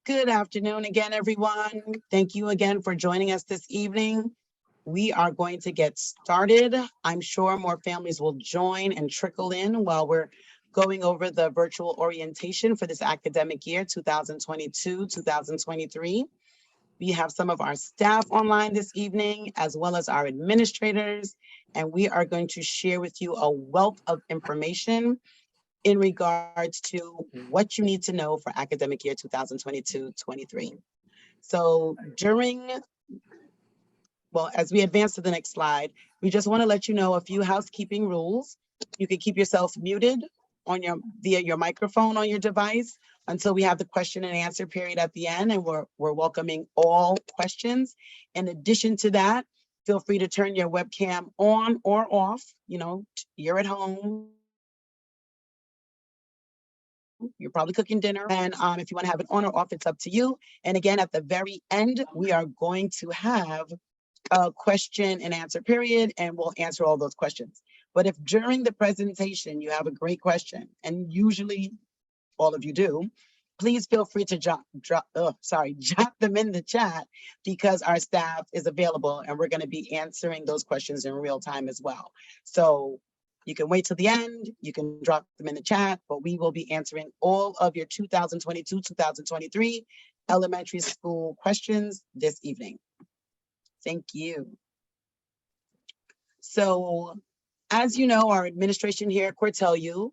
Good afternoon again, everyone. Thank you again for joining us this evening. We are going to get started. I'm sure more families will join and trickle in while we're going over the virtual orientation for this academic year, 2022-2023. We have some of our staff online this evening, as well as our administrators, and we are going to share with you a wealth of information in regards to what you need to know for academic year 2022-23. So as we advance to the next slide, we just want to let you know a few housekeeping rules. You can keep yourself muted via your microphone on your device until we have the question and answer period at the end, and we're welcoming all questions. In addition to that, feel free to turn your webcam on or off. You're at home, you're probably cooking dinner, and if you want to have it on or off, it's up to you. And again, at the very end, we are going to have a question and answer period, and we'll answer all those questions. But if during the presentation you have a great question, and usually all of you do, please feel free to jot them in the chat, because our staff is available and we're going to be answering those questions in real time as well. So you can wait till the end, you can drop them in the chat, but we will be answering all of your 2022-2023 elementary school questions this evening. Thank you. So, as you know, our administration here at Cortelyou,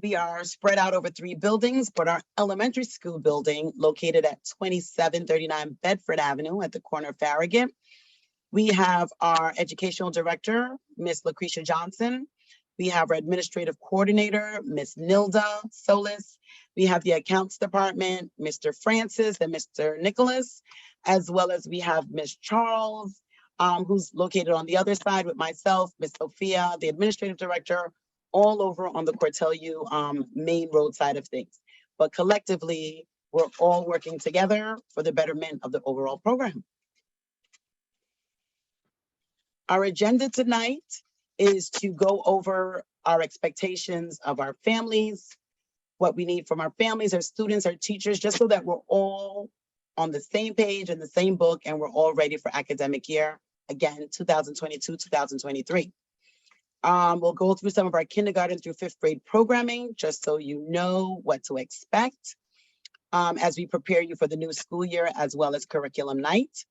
we are spread out over 3 buildings, but our elementary school building, located at 2739 Bedford Avenue at the corner of Farragut, we have our educational director, Miss Lucretia Johnson. We have our administrative coordinator, Miss Nilda Solis. We have the accounts department, Mr. Francis and Mr. Nicholas, as well as we have Miss Charles, who's located on the other side with myself, Miss Sophia, the administrative director, all over on the Cortelyou main road side of things. But collectively, we're all working together for the betterment of the overall program. Our agenda tonight is to go over our expectations of our families, what we need from our families, our students, our teachers, just so that we're all on the same page and the same book, and we're all ready for academic year, again, 2022-2023. We'll go through some of our kindergarten through 5th grade programming, just so you know what to expect as we prepare you for the new school year, as well as curriculum night,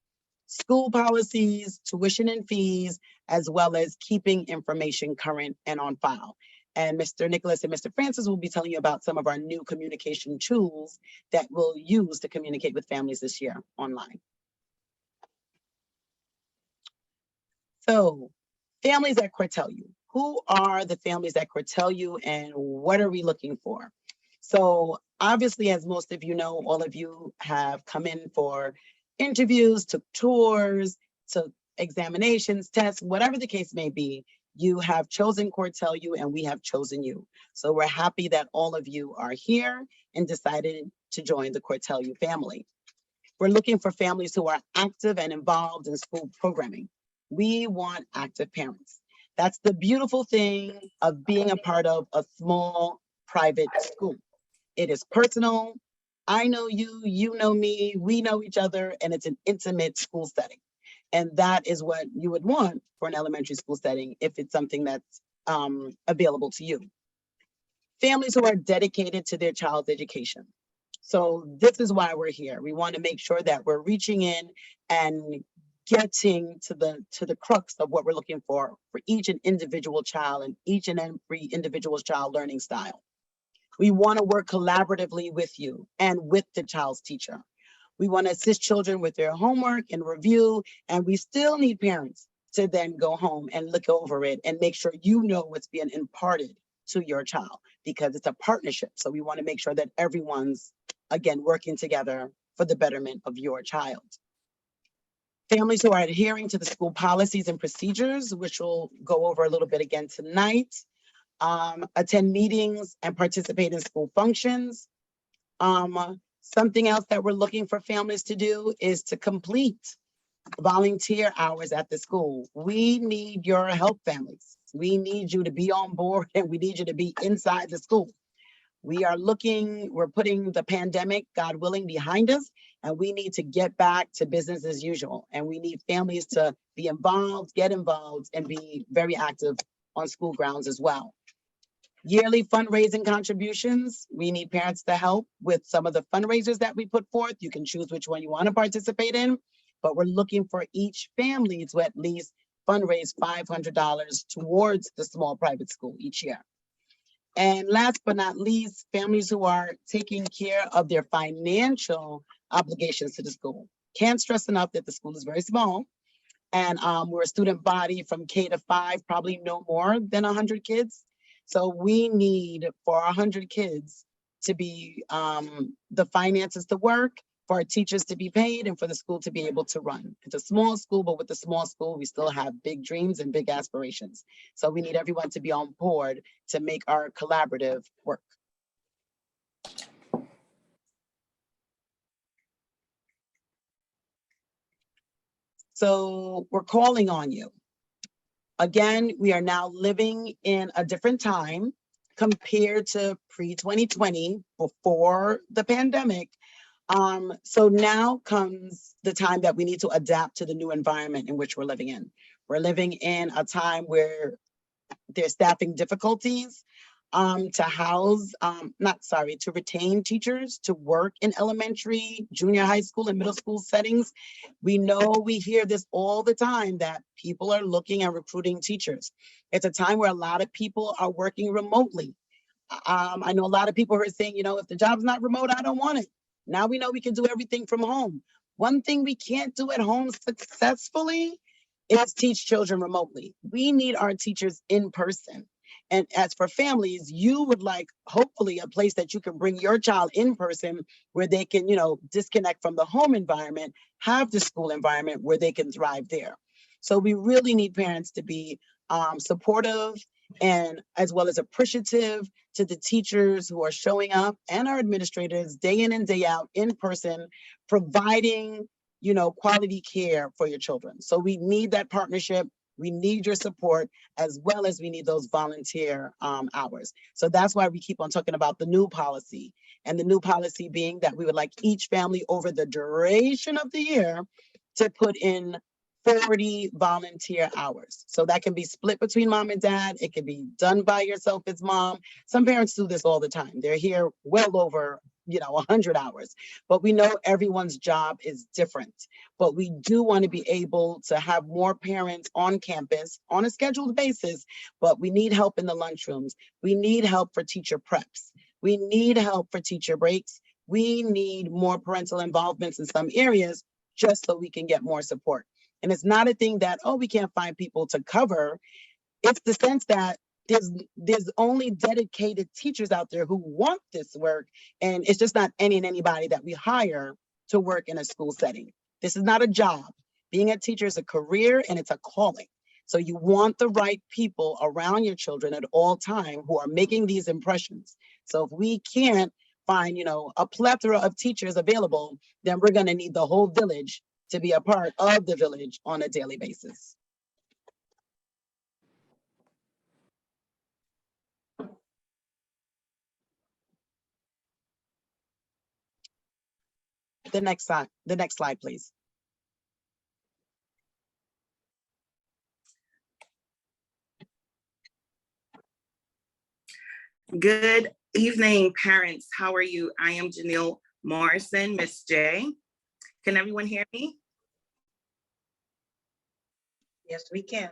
school policies, tuition and fees, as well as keeping information current and on file. And Mr. Nicholas and Mr. Francis will be telling you about some of our new communication tools that we'll use to communicate with families this year online. So, families at Cortelyou. Who are the families at Cortelyou, and what are we looking for? So obviously, as most of you know, all of you have come in for interviews, took tours, took examinations, tests, whatever the case may be. You have chosen Cortelyou and we have chosen you. So we're happy that all of you are here and decided to join the Cortelyou family. We're looking for families who are active and involved in school programming. We want active parents. That's the beautiful thing of being a part of a small private school. It is personal. I know you, you know me, we know each other, and it's an intimate school setting. And that is what you would want for an elementary school setting if it's something that's available to you. Families who are dedicated to their child's education. So this is why we're here. We want to make sure that we're reaching in and getting to the crux of what we're looking for each and individual child and each and every individual child learning style. We want to work collaboratively with you and with the child's teacher. We want to assist children with their homework and review, and we still need parents to then go home and look over it and make sure you know what's being imparted to your child, because it's a partnership. So we want to make sure that everyone's, again, working together for the betterment of your child. Families who are adhering to the school policies and procedures, which we'll go over a little bit again tonight, attend meetings and participate in school functions. Something else that we're looking for families to do is to complete volunteer hours at the school. We need your help, families. We need you to be on board and we need you to be inside the school. We're putting the pandemic, God willing, behind us, and we need to get back to business as usual. And we need families to be involved, get involved, and be very active on school grounds as well. Yearly fundraising contributions. We need parents to help with some of the fundraisers that we put forth. You can choose which one you want to participate in, but we're looking for each family to at least fundraise $500 towards the small private school each year. And last but not least, families who are taking care of their financial obligations to the school. Can't stress enough that the school is very small, and we're a student body from K to 5, probably no more than 100 kids. So we need for 100 kids to be the finances to work, for our teachers to be paid, and for the school to be able to run. It's a small school, but with the small school, we still have big dreams and big aspirations. So we need everyone to be on board to make our collaborative work. So we're calling on you. Again, we are now living in a different time compared to pre-2020, before the pandemic. So now comes the time that we need to adapt to the new environment in which we're living in. We're living in a time where there's staffing difficulties to retain teachers to work in elementary, junior high school, and middle school settings. We hear this all the time, that people are looking and recruiting teachers. It's a time where a lot of people are working remotely. I know a lot of people are saying, if the job's not remote, I don't want it. Now we know we can do everything from home. One thing we can't do at home successfully is teach children remotely. We need our teachers in person. And as for families, you would like, hopefully, a place that you can bring your child in person, where they can, disconnect from the home environment, have the school environment where they can thrive there. So we really need parents to be supportive, and as well as appreciative to the teachers who are showing up, and our administrators day in and day out in person, providing quality care for your children. So we need that partnership. We need your support, as well as we need those volunteer hours. So that's why we keep on talking about the new policy, and the new policy being that we would like each family over the duration of the year to put in 40 volunteer hours. So that can be split between mom and dad. It can be done by yourself as mom. Some parents do this all the time. They're here well over 100 hours, but we know everyone's job is different. But we do want to be able to have more parents on campus on a scheduled basis, but we need help in the lunchrooms. We need help for teacher preps. We need help for teacher breaks. We need more parental involvements in some areas, just so we can get more support. And it's not a thing that, we can't find people to cover. It's the sense that there's only dedicated teachers out there who want this work, and it's just not anybody that we hire to work in a school setting. This is not a job. Being a teacher is a career, and it's a calling. So you want the right people around your children at all time who are making these impressions. So if we can't find, a plethora of teachers available, then we're going to need the whole village to be a part of the village on a daily basis. The next slide, please. Good evening, parents. How are you? I am Janelle Morrison, Miss J. Can everyone hear me? Yes, we can.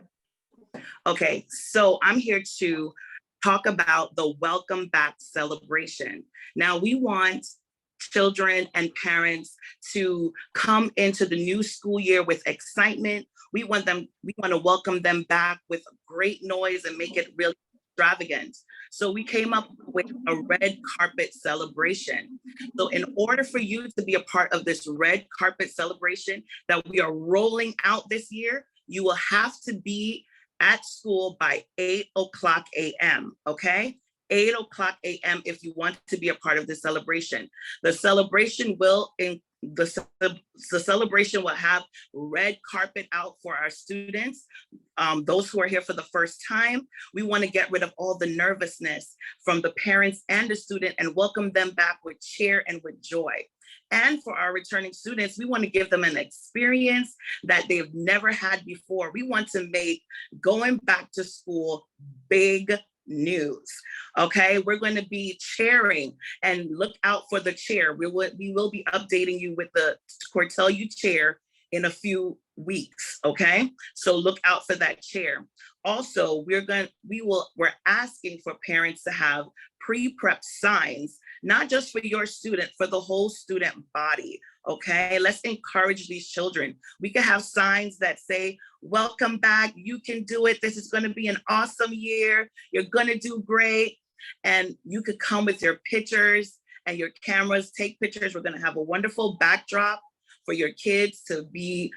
Okay, so I'm here to talk about the Welcome Back celebration. Now, we want children and parents to come into the new school year with excitement. We want to welcome them back with great noise and make it really extravagant. So we came up with a red carpet celebration. So in order for you to be a part of this red carpet celebration that we are rolling out this year, you will have to be at school by 8:00 a.m., okay? 8:00 a.m. if you want to be a part of the celebration. The celebration will the celebration will have red carpet out for our students. Those who are here for the first time, we want to get rid of all the nervousness from the parents and the student and welcome them back with cheer and with joy. And for our returning students, we want to give them an experience that they've never had before. We want to make going back to school big news. Okay, we're going to be cheering, and look out for the chair. We will be updating you with the Cortelyou chair in a few weeks. Okay, so look out for that chair. Also, we're asking for parents to have pre-prep signs, not just for your student, for the whole student body. Okay, let's encourage these children. We can have signs that say, welcome back, you can do it, this is going to be an awesome year, you're going to do great. And you could come with your pictures and your cameras, take pictures. We're going to have a wonderful backdrop for your kids to be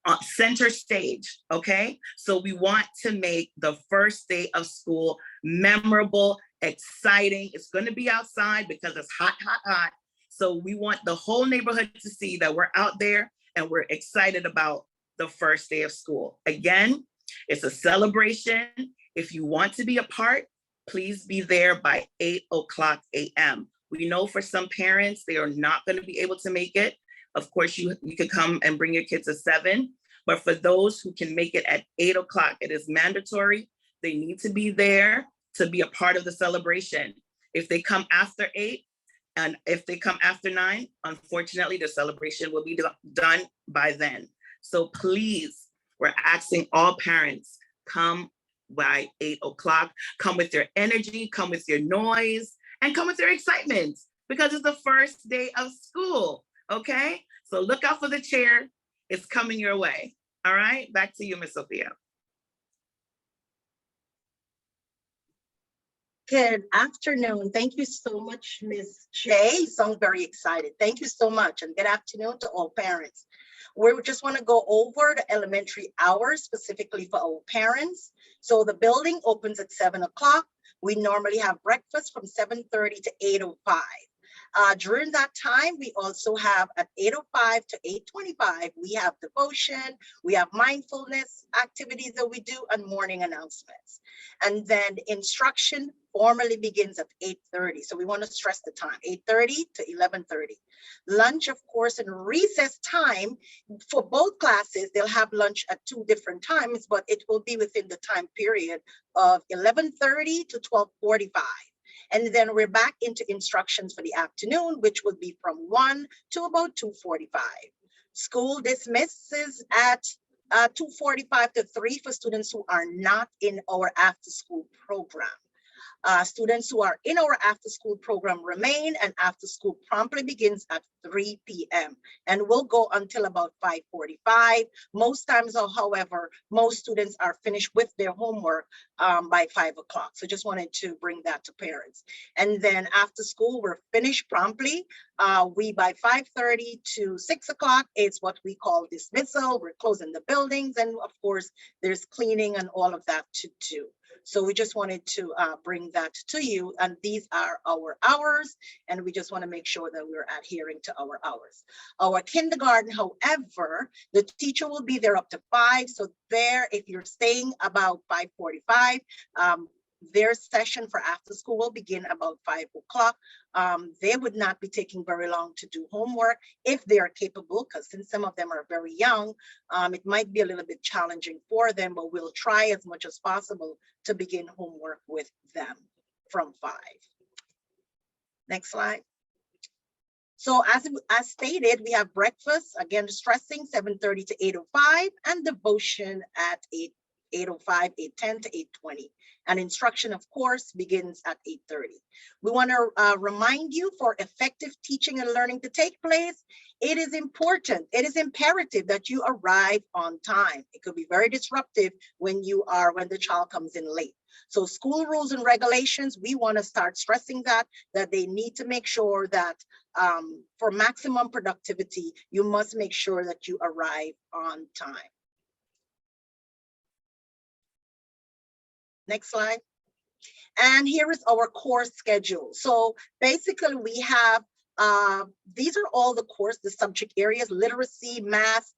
on center stage. Okay, so we want to make the first day of school memorable, exciting. It's going to be outside because it's hot, hot, hot. So we want the whole neighborhood to see that we're out there and we're excited about the first day of school. Again, it's a celebration. If you want to be a part, please be there by 8:00 a.m. We know for some parents, they are not going to be able to make it. Of course, you can come and bring your kids at 7, but for those who can make it at 8:00, it is mandatory. They need to be there to be a part of the celebration. If they come after 8, and if they come after 9, unfortunately, the celebration will be done by then. So please, we're asking all parents, come by 8:00, come with your energy, come with your noise, and come with your excitement, because it's the first day of school, okay? So look out for the chair, it's coming your way. All right, back to you, Ms. Sophia. Good afternoon. Thank you so much, Ms. J. Sounds very excited. Thank you so much, and good afternoon to all parents. We just want to go over the elementary hours specifically for our parents. So the building opens at 7:00. We normally have breakfast from 7:30 to 8:05. During that time, we also have at 8:05 to 8:25, we have devotion, we have mindfulness activities that we do, and morning announcements. And then instruction formally begins at 8:30. So we want to stress the time, 8:30 to 11:30. Lunch, of course, and recess time for both classes, they'll have lunch at 2 different times, but it will be within the time period of 11:30 to 12:45. And then we're back into instructions for the afternoon, which would be from 1 to about 2:45. School dismisses at 2:45 to 3 for students who are not in our after school program. Students who are in our after school program remain, and after school promptly begins at 3 p.m. and will go until about 5:45. Most times, however, most students are finished with their homework by 5:00. So just wanted to bring that to parents. And then after school, we're finished promptly. We by 5:30 to 6:00, it's what we call dismissal. We're closing the buildings, and of course, there's cleaning and all of that to do. So we just wanted to bring that to you, and these are our hours, and we just want to make sure that we're adhering to our hours. Our kindergarten, however, the teacher will be there up to 5. So there, if you're staying about 5:45, their session for after school will begin about 5:00. They would not be taking very long to do homework if they are capable, because since some of them are very young, it might be a little bit challenging for them, but we'll try as much as possible to begin homework with them from 5. Next slide. So as stated, we have breakfast, again, stressing 7:30 to 8:05, and devotion at 8:05, 8:10 to 8:20. And instruction, of course, begins at 8:30. We want to remind you, for effective teaching and learning to take place, it is important, it is imperative that you arrive on time. It could be very disruptive when the child comes in late. So school rules and regulations, we want to start stressing that they need to make sure that for maximum productivity, you must make sure that you arrive on time. Next slide. And here is our course schedule. So basically we have These are all the subject areas: literacy, math,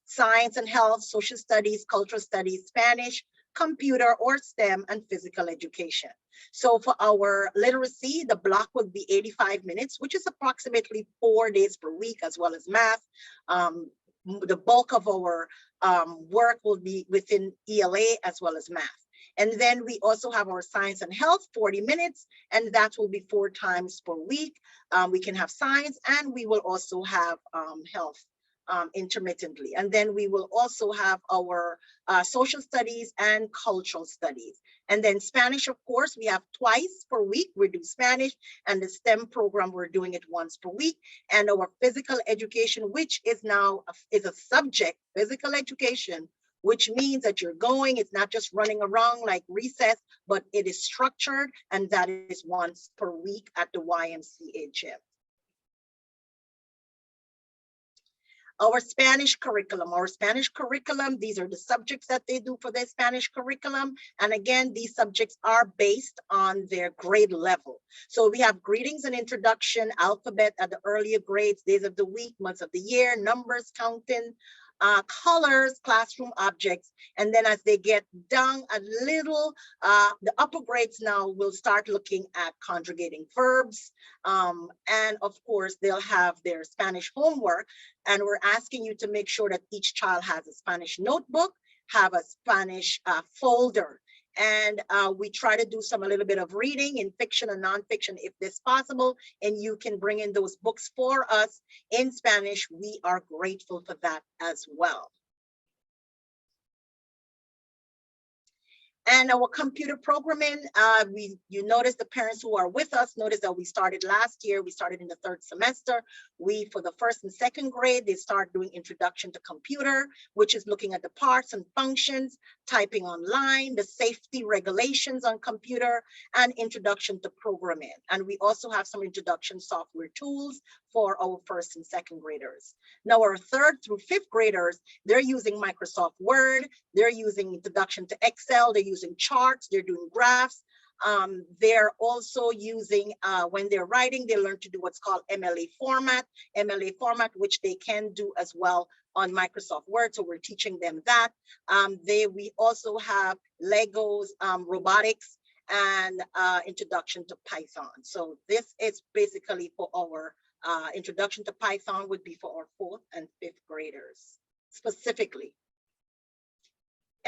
science and health, social studies, cultural studies, Spanish, computer or STEM, and physical education. So for our literacy, the block would be 85 minutes, which is approximately 4 days per week, as well as math. The bulk of our work will be within ELA as well as math. And then we also have our science and health, 40 minutes, and that will be 4 times per week. We can have science, and we will also have health intermittently. And then we will also have our social studies and cultural studies. And then Spanish, of course, we have twice per week. We do Spanish, and the STEM program, we're doing it once per week. And our physical education, which is now is a subject, physical education, which means that you're going, it's not just running around like recess, but it is structured, and that is once per week at the YMCA gym. Our Spanish curriculum, these are the subjects that they do for their Spanish curriculum. And again, these subjects are based on their grade level. So we have greetings and introduction, alphabet at the earlier grades, days of the week, months of the year, numbers, counting, colors, classroom objects. And then as they get down a little, the upper grades now will start looking at conjugating verbs. And of course, they'll have their Spanish homework. And we're asking you to make sure that each child has a Spanish notebook, have a Spanish folder. And we try to do a little bit of reading in fiction and nonfiction if this possible, and you can bring in those books for us in Spanish. We are grateful for that as well. And our computer programming, you notice the parents who are with us, notice that we started last year. We started in the 3rd semester. For the 1st and 2nd grade, they start doing introduction to computer, which is looking at the parts and functions, typing online, the safety regulations on computer, and introduction to programming. And we also have some introduction software tools for our 1st and 2nd graders. Now our 3rd through 5th graders, they're using Microsoft Word, they're using introduction to Excel, they're using charts, they're doing graphs. They're also using, when they're writing, they learn to do what's called MLA format, which they can do as well on Microsoft Word. So we're teaching them that. We also have Legos, robotics, and introduction to Python. So this is basically for our introduction to Python would be for our 4th and 5th graders specifically.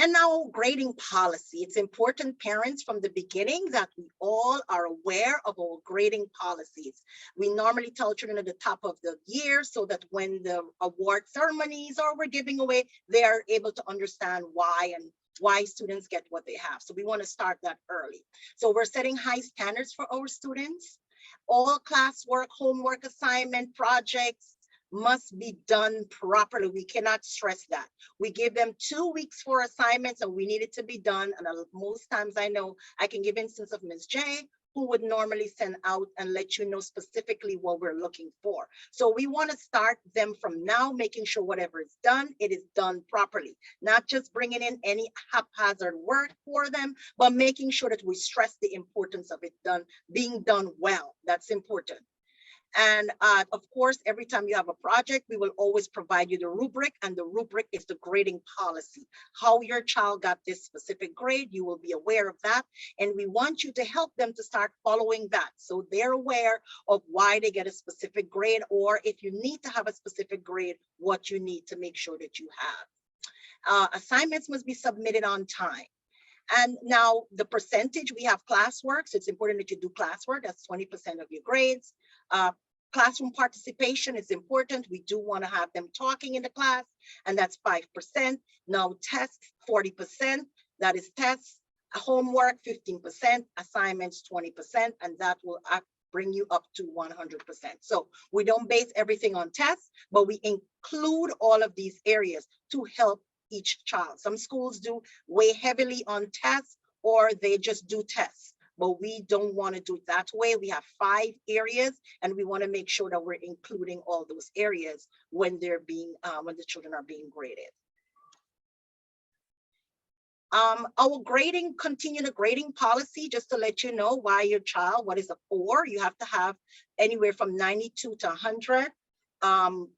And now grading policy. It's important, parents, from the beginning that we all are aware of our grading policies. We normally tell children at the top of the year so that when the award ceremonies or we're giving away, they are able to understand why and why students get what they have. So we want to start that early. So we're setting high standards for our students. All classwork, homework, assignment, projects must be done properly. We cannot stress that. We give them 2 weeks for assignments and we need it to be done. And most times I know I can give instance of Ms. J, who would normally send out and let you know specifically what we're looking for. So we want to start them from now, making sure whatever is done, it is done properly. Not just bringing in any haphazard work for them, but making sure that we stress the importance of it being done well. That's important. And of course, every time you have a project, we will always provide you the rubric, and the rubric is the grading policy. How your child got this specific grade, you will be aware of that. And we want you to help them to start following that. So they're aware of why they get a specific grade, or if you need to have a specific grade, what you need to make sure that you have. Assignments must be submitted on time. And now the percentage, we have classwork. So it's important that you do classwork. That's 20% of your grades. Classroom participation is important. We do want to have them talking in the class, and that's 5%. Now tests, 40%. That is tests. Homework, 15%. Assignments, 20%. And that will bring you up to 100%. So we don't base everything on tests, but we include all of these areas to help each child. Some schools do weigh heavily on tests, or they just do tests, but we don't want to do it that way. We have 5 areas, and we want to make sure that we're including all those areas when they're being when the children are being graded. Our grading, continue the grading policy, just to let you know why your child, what is a 4? You have to have anywhere from 92 to 100,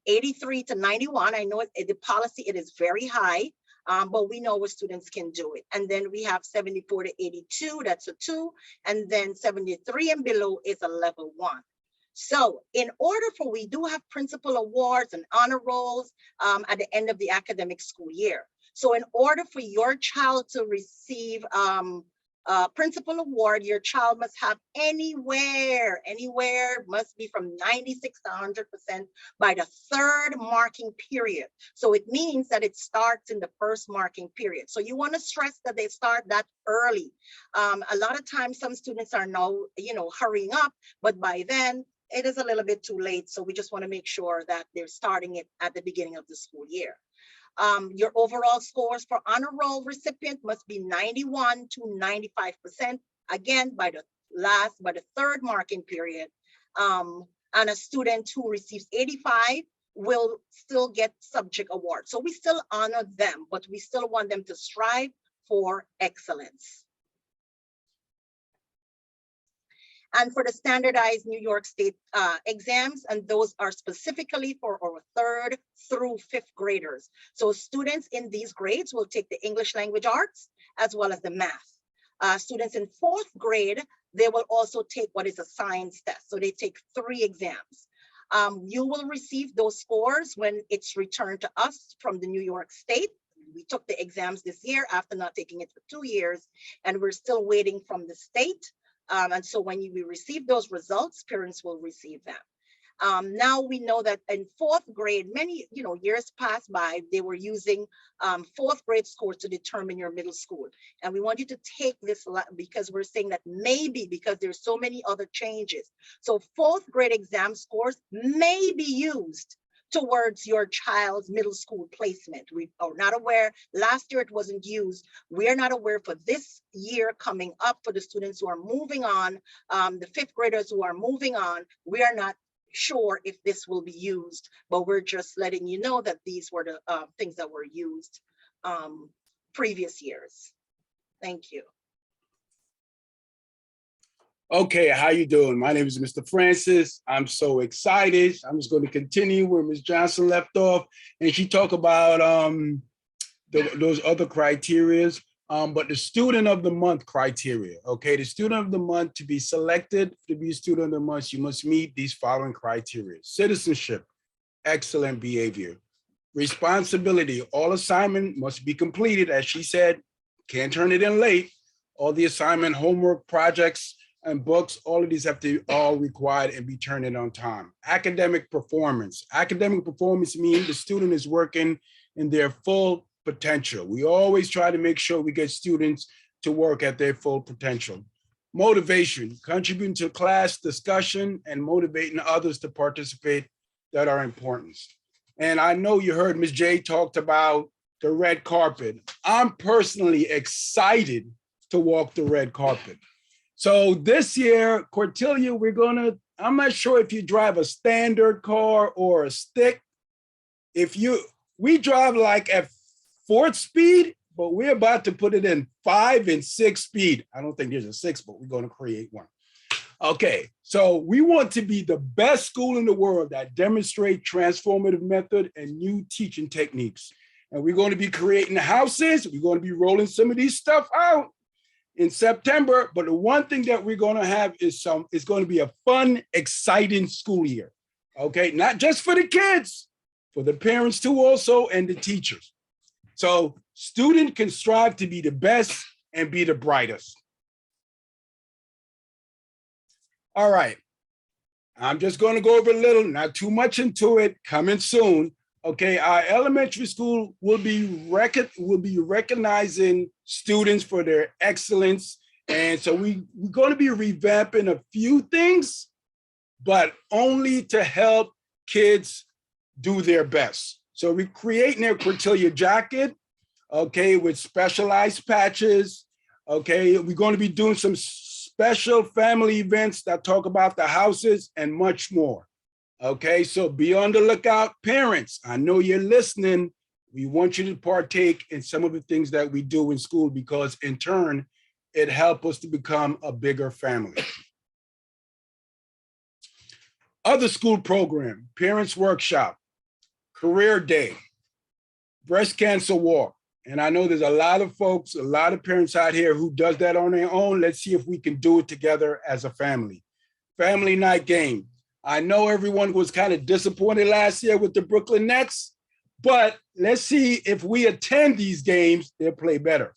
83 to 91. I know the policy, it is very high, but we know where students can do it. And then we have 74 to 82, that's a 2. And then 73 and below is a level 1. So in order for, we do have principal awards and honor rolls at the end of the academic school year. So in order for your child to receive a principal award, your child must have anywhere must be from 96 to 100% by the 3rd marking period. So it means that it starts in the 1st marking period. So you want to stress that they start that early. A lot of times some students are now, hurrying up, but by then it is a little bit too late. So we just want to make sure that they're starting it at the beginning of the school year. Your overall scores for honor roll recipient must be 91 to 95%, again, by the 3rd marking period. And a student who receives 85 will still get subject award. So we still honor them, but we still want them to strive for excellence. And for the standardized New York State exams, and those are specifically for our 3rd through 5th graders. So students in these grades will take the English language arts as well as the math. Students in 4th grade, they will also take what is a science test. So they take 3 exams. You will receive those scores when it's returned to us from the New York State. We took the exams this year after not taking it for 2 years, and we're still waiting from the state. And so when we receive those results, parents will receive them. Now we know that in 4th grade, many years passed by, they were using 4th grade scores to determine your middle school. And we want you to take this because we're saying that maybe because there's so many other changes. So 4th grade exam scores may be used towards your child's middle school placement. We are not aware. Last year it wasn't used. We are not aware for this year coming up for the students who are moving on, the 5th graders who are moving on. We are not sure if this will be used, but we're just letting you know that these were the things that were used previous years. Thank you. Okay, how you doing? My name is Mr. Francis. I'm so excited. I'm just going to continue where Ms. Johnson left off, and she talked about those other criterias, but the student of the month criteria. Okay, the student of the month, to be selected to be a student of the month, you must meet these following criteria: citizenship, excellent behavior, responsibility. All assignment must be completed, as she said. Can't turn it in late. All the assignment, homework, projects, and books, all of these have to be all required and be turned in on time. Academic performance. Academic performance means the student is working in their full potential. We always try to make sure we get students to work at their full potential. Motivation, contributing to class discussion and motivating others to participate that are important. And I know you heard Ms. J talked about the red carpet. I'm personally excited to walk the red carpet. So this year, Cortelyou, I'm not sure if you drive a standard car or a stick. We drive like at 4th speed, but we're about to put it in 5 and 6 speed. I don't think there's a 6, but we're going to create one. Okay, so we want to be the best school in the world that demonstrate transformative method and new teaching techniques. And we're going to be creating houses. We're going to be rolling some of these stuff out in September, but the one thing that we're going to have is it's going to be a fun, exciting school year. Okay, not just for the kids, for the parents too also, and the teachers. So student can strive to be the best and be the brightest. All right, I'm just going to go over a little, not too much into it, coming soon. Okay, our elementary school will be recognizing students for their excellence. And so we're going to be revamping a few things, but only to help kids do their best. So we're creating a Cortelyou jacket, okay, with specialized patches. Okay, we're going to be doing some special family events that talk about the houses and much more. Okay, so be on the lookout. Parents, I know you're listening. We want you to partake in some of the things that we do in school because in turn, it helps us to become a bigger family. Other school program, parents workshop, career day, breast cancer walk. And I know there's a lot of folks, a lot of parents out here who does that on their own. Let's see if we can do it together as a family. Family night game. I know everyone was kind of disappointed last year with the Brooklyn Nets, but let's see if we attend these games, they'll play better.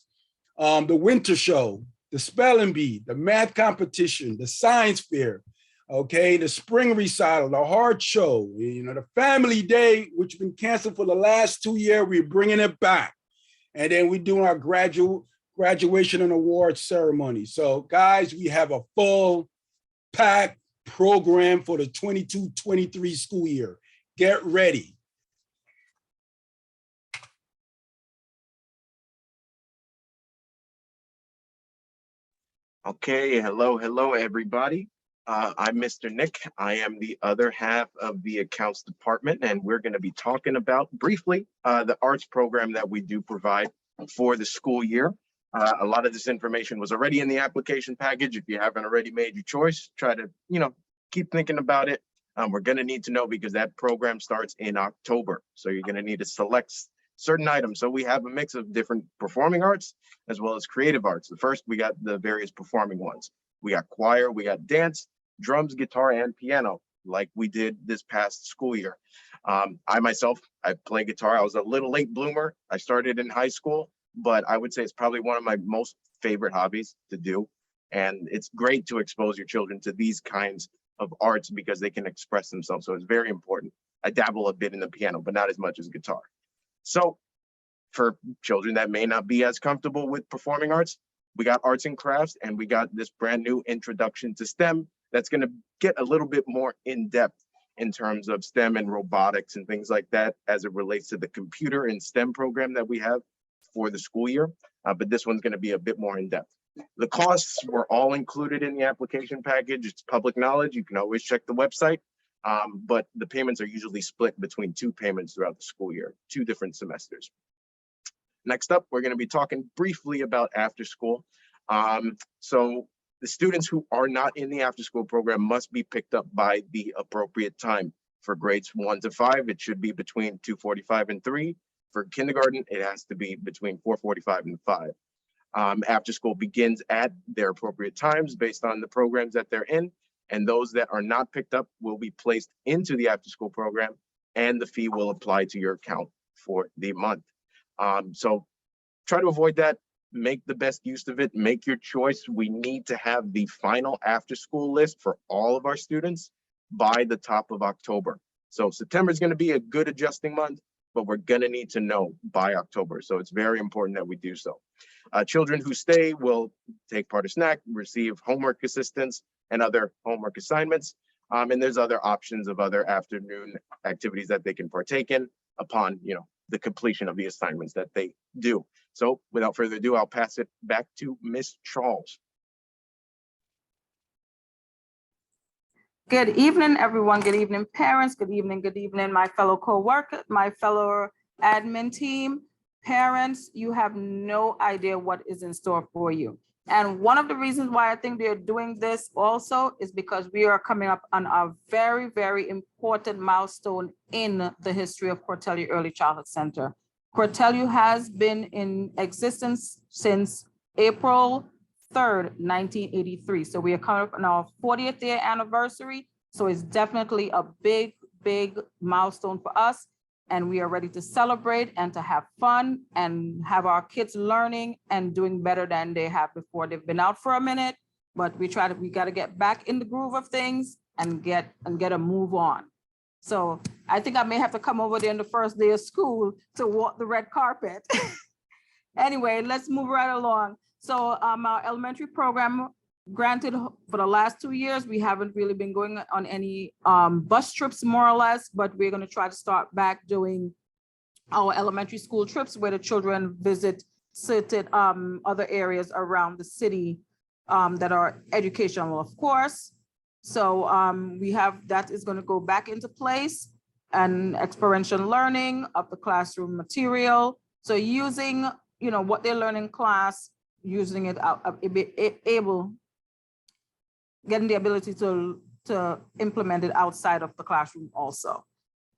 The winter show, the spelling bee, the math competition, the science fair, okay, the spring recital, the heart show, you know, the family day, which has been canceled for the last 2 years, we're bringing it back. And then we're doing our graduation and awards ceremony. So guys, we have a full packed program for the 22-23 school year. Get ready. Okay, hello, everybody. I'm Mr. Nick. I am the other half of the accounts department, and we're going to be talking about briefly the arts program that we do provide for the school year. A lot of this information was already in the application package. If you haven't already made your choice, try to, keep thinking about it. We're going to need to know because that program starts in October. So you're going to need to select certain items. So we have a mix of different performing arts as well as creative arts. The first, we got the various performing ones. We got choir, we got dance, drums, guitar, and piano, like we did this past school year. I myself, I play guitar. I was a little late bloomer. I started in high school, but I would say it's probably one of my most favorite hobbies to do. And it's great to expose your children to these kinds of arts because they can express themselves. So it's very important. I dabble a bit in the piano, but not as much as guitar. So for children that may not be as comfortable with performing arts, we got arts and crafts, and we got this brand new introduction to STEM that's going to get a little bit more in depth in terms of STEM and robotics and things like that as it relates to the computer and STEM program that we have for the school year. But this one's going to be a bit more in depth. The costs were all included in the application package. It's public knowledge. You can always check the website. But the payments are usually split between 2 payments throughout the school year, 2 different semesters. Next up, we're going to be talking briefly about after school. So the students who are not in the after school program must be picked up by the appropriate time. For grades 1 to 5, it should be between 2:45 and 3. For kindergarten, it has to be between 4:45 and 5. After school begins at their appropriate times based on the programs that they're in. And those that are not picked up will be placed into the after school program, and the fee will apply to your account for the month. So try to avoid that, make the best use of it, make your choice. We need to have the final after school list for all of our students by the top of October. So September is going to be a good adjusting month, but we're going to need to know by October. So it's very important that we do so. Children who stay will take part of snack, receive homework assistance and other homework assignments. And there's other options of other afternoon activities that they can partake in upon, the completion of the assignments that they do. So without further ado, I'll pass it back to Ms. Charles. Good evening, everyone. Good evening, parents. Good evening, my fellow co-worker, my fellow admin team. Parents, you have no idea what is in store for you. And one of the reasons why I think they're doing this also is because we are coming up on a very, very important milestone in the history of Cortelyou Early Childhood Center. Cortelyou has been in existence since April 3rd, 1983. So we are coming up on our 40th year anniversary. So it's definitely a big, big milestone for us. And we are ready to celebrate and to have fun and have our kids learning and doing better than they have before. They've been out for a minute, but we got to get back in the groove of things and get a move on. So I think I may have to come over there on the first day of school to walk the red carpet. Anyway, let's move right along. So our elementary program, granted, for the last 2 years, we haven't really been going on any bus trips, more or less, but we're going to try to start back doing our elementary school trips where the children visit certain other areas around the city that are educational, of course. So we have that is going to go back into place. and experiential learning of the classroom material. So using, what they learn in class, using it out, getting the ability to implement it outside of the classroom also.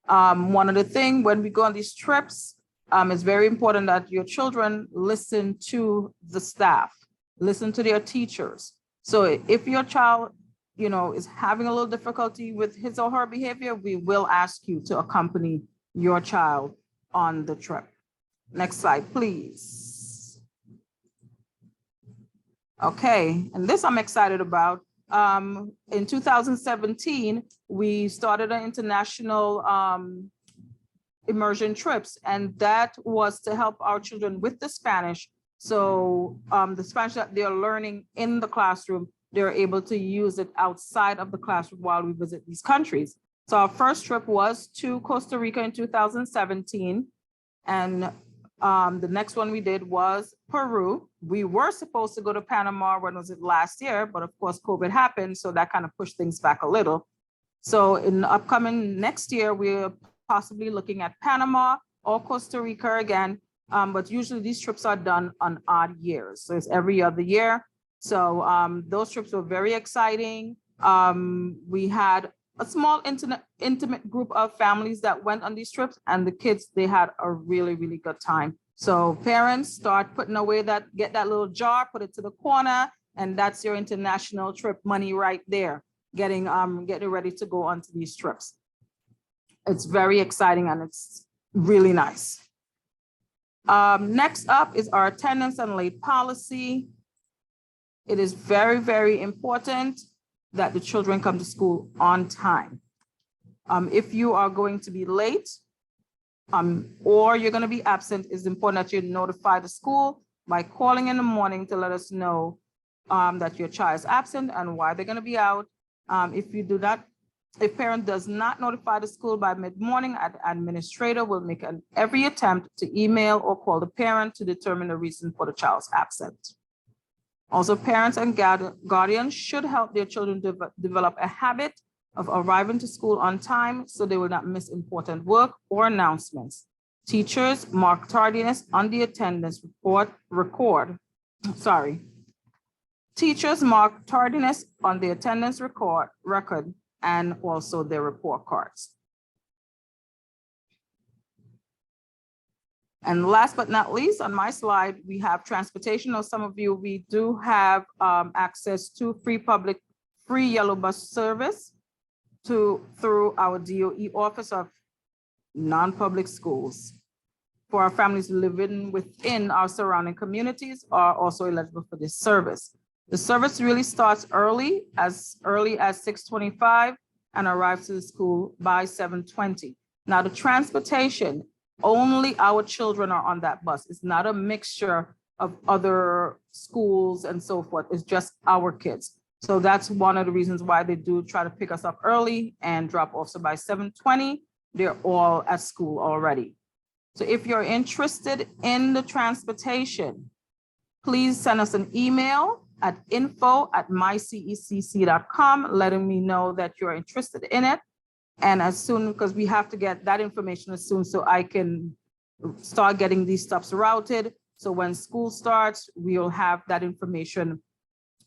One of the things when we go on these trips, it's very important that your children listen to the staff, listen to their teachers. So if your child, is having a little difficulty with his or her behavior, we will ask you to accompany your child on the trip. Next slide, please. Okay, and this I'm excited about. In 2017, we started an international immersion trips, and that was to help our children with the Spanish. So the Spanish that they're learning in the classroom, they're able to use it outside of the classroom while we visit these countries. So our first trip was to Costa Rica in 2017. And the next one we did was Peru. We were supposed to go to Panama, when was it, last year, but of course COVID happened, so that kind of pushed things back a little. So in the upcoming next year, we're possibly looking at Panama or Costa Rica again, but usually these trips are done on odd years. So it's every other year. So those trips were very exciting. We had a small intimate group of families that went on these trips, and the kids, they had a really, really good time. So parents, start putting away get that little jar, put it to the corner, and that's your international trip money right there, getting ready to go onto these trips. It's very exciting and it's really nice. Next up is our attendance and late policy. It is very, very important that the children come to school on time. If you are going to be late or you're going to be absent, it's important that you notify the school by calling in the morning to let us know that your child is absent and why they're going to be out. If parent does not notify the school by mid-morning, an administrator will make every attempt to email or call the parent to determine the reason for the child's absence. Also, parents and guardians should help their children develop a habit of arriving to school on time so they will not miss important work or announcements. Teachers mark tardiness on the attendance record. Teachers mark tardiness on the attendance record and also their report cards. And last but not least, on my slide, we have transportation. Now, some of you, we do have access to free yellow bus service through our DOE Office of Non-Public Schools. For our families living within our surrounding communities are also eligible for this service. The service really starts early as 6:25 and arrives to the school by 7:20. Now, the transportation, only our children are on that bus. It's not a mixture of other schools and so forth. It's just our kids. So that's one of the reasons why they do try to pick us up early and drop off. So by 7:20, they're all at school already. So if you're interested in the transportation, please send us an email at info@mycecc.com, letting me know that you're interested in it. And as soon, because we have to get that information as soon so I can start getting these stops routed. So when school starts, we'll have that information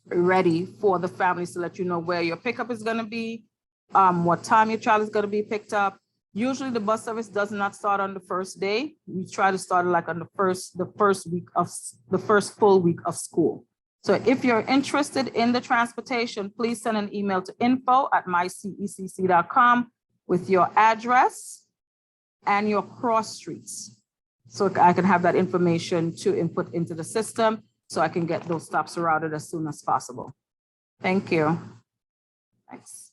ready for the families to let you know where your pickup is going to be, what time your child is going to be picked up. Usually the bus service does not start on the first day. We try to start like on the first full week of school. So if you're interested in the transportation, please send an email to info@mycecc.com with your address and your cross streets. So I can have that information to input into the system so I can get those stops routed as soon as possible. Thank you. Thanks.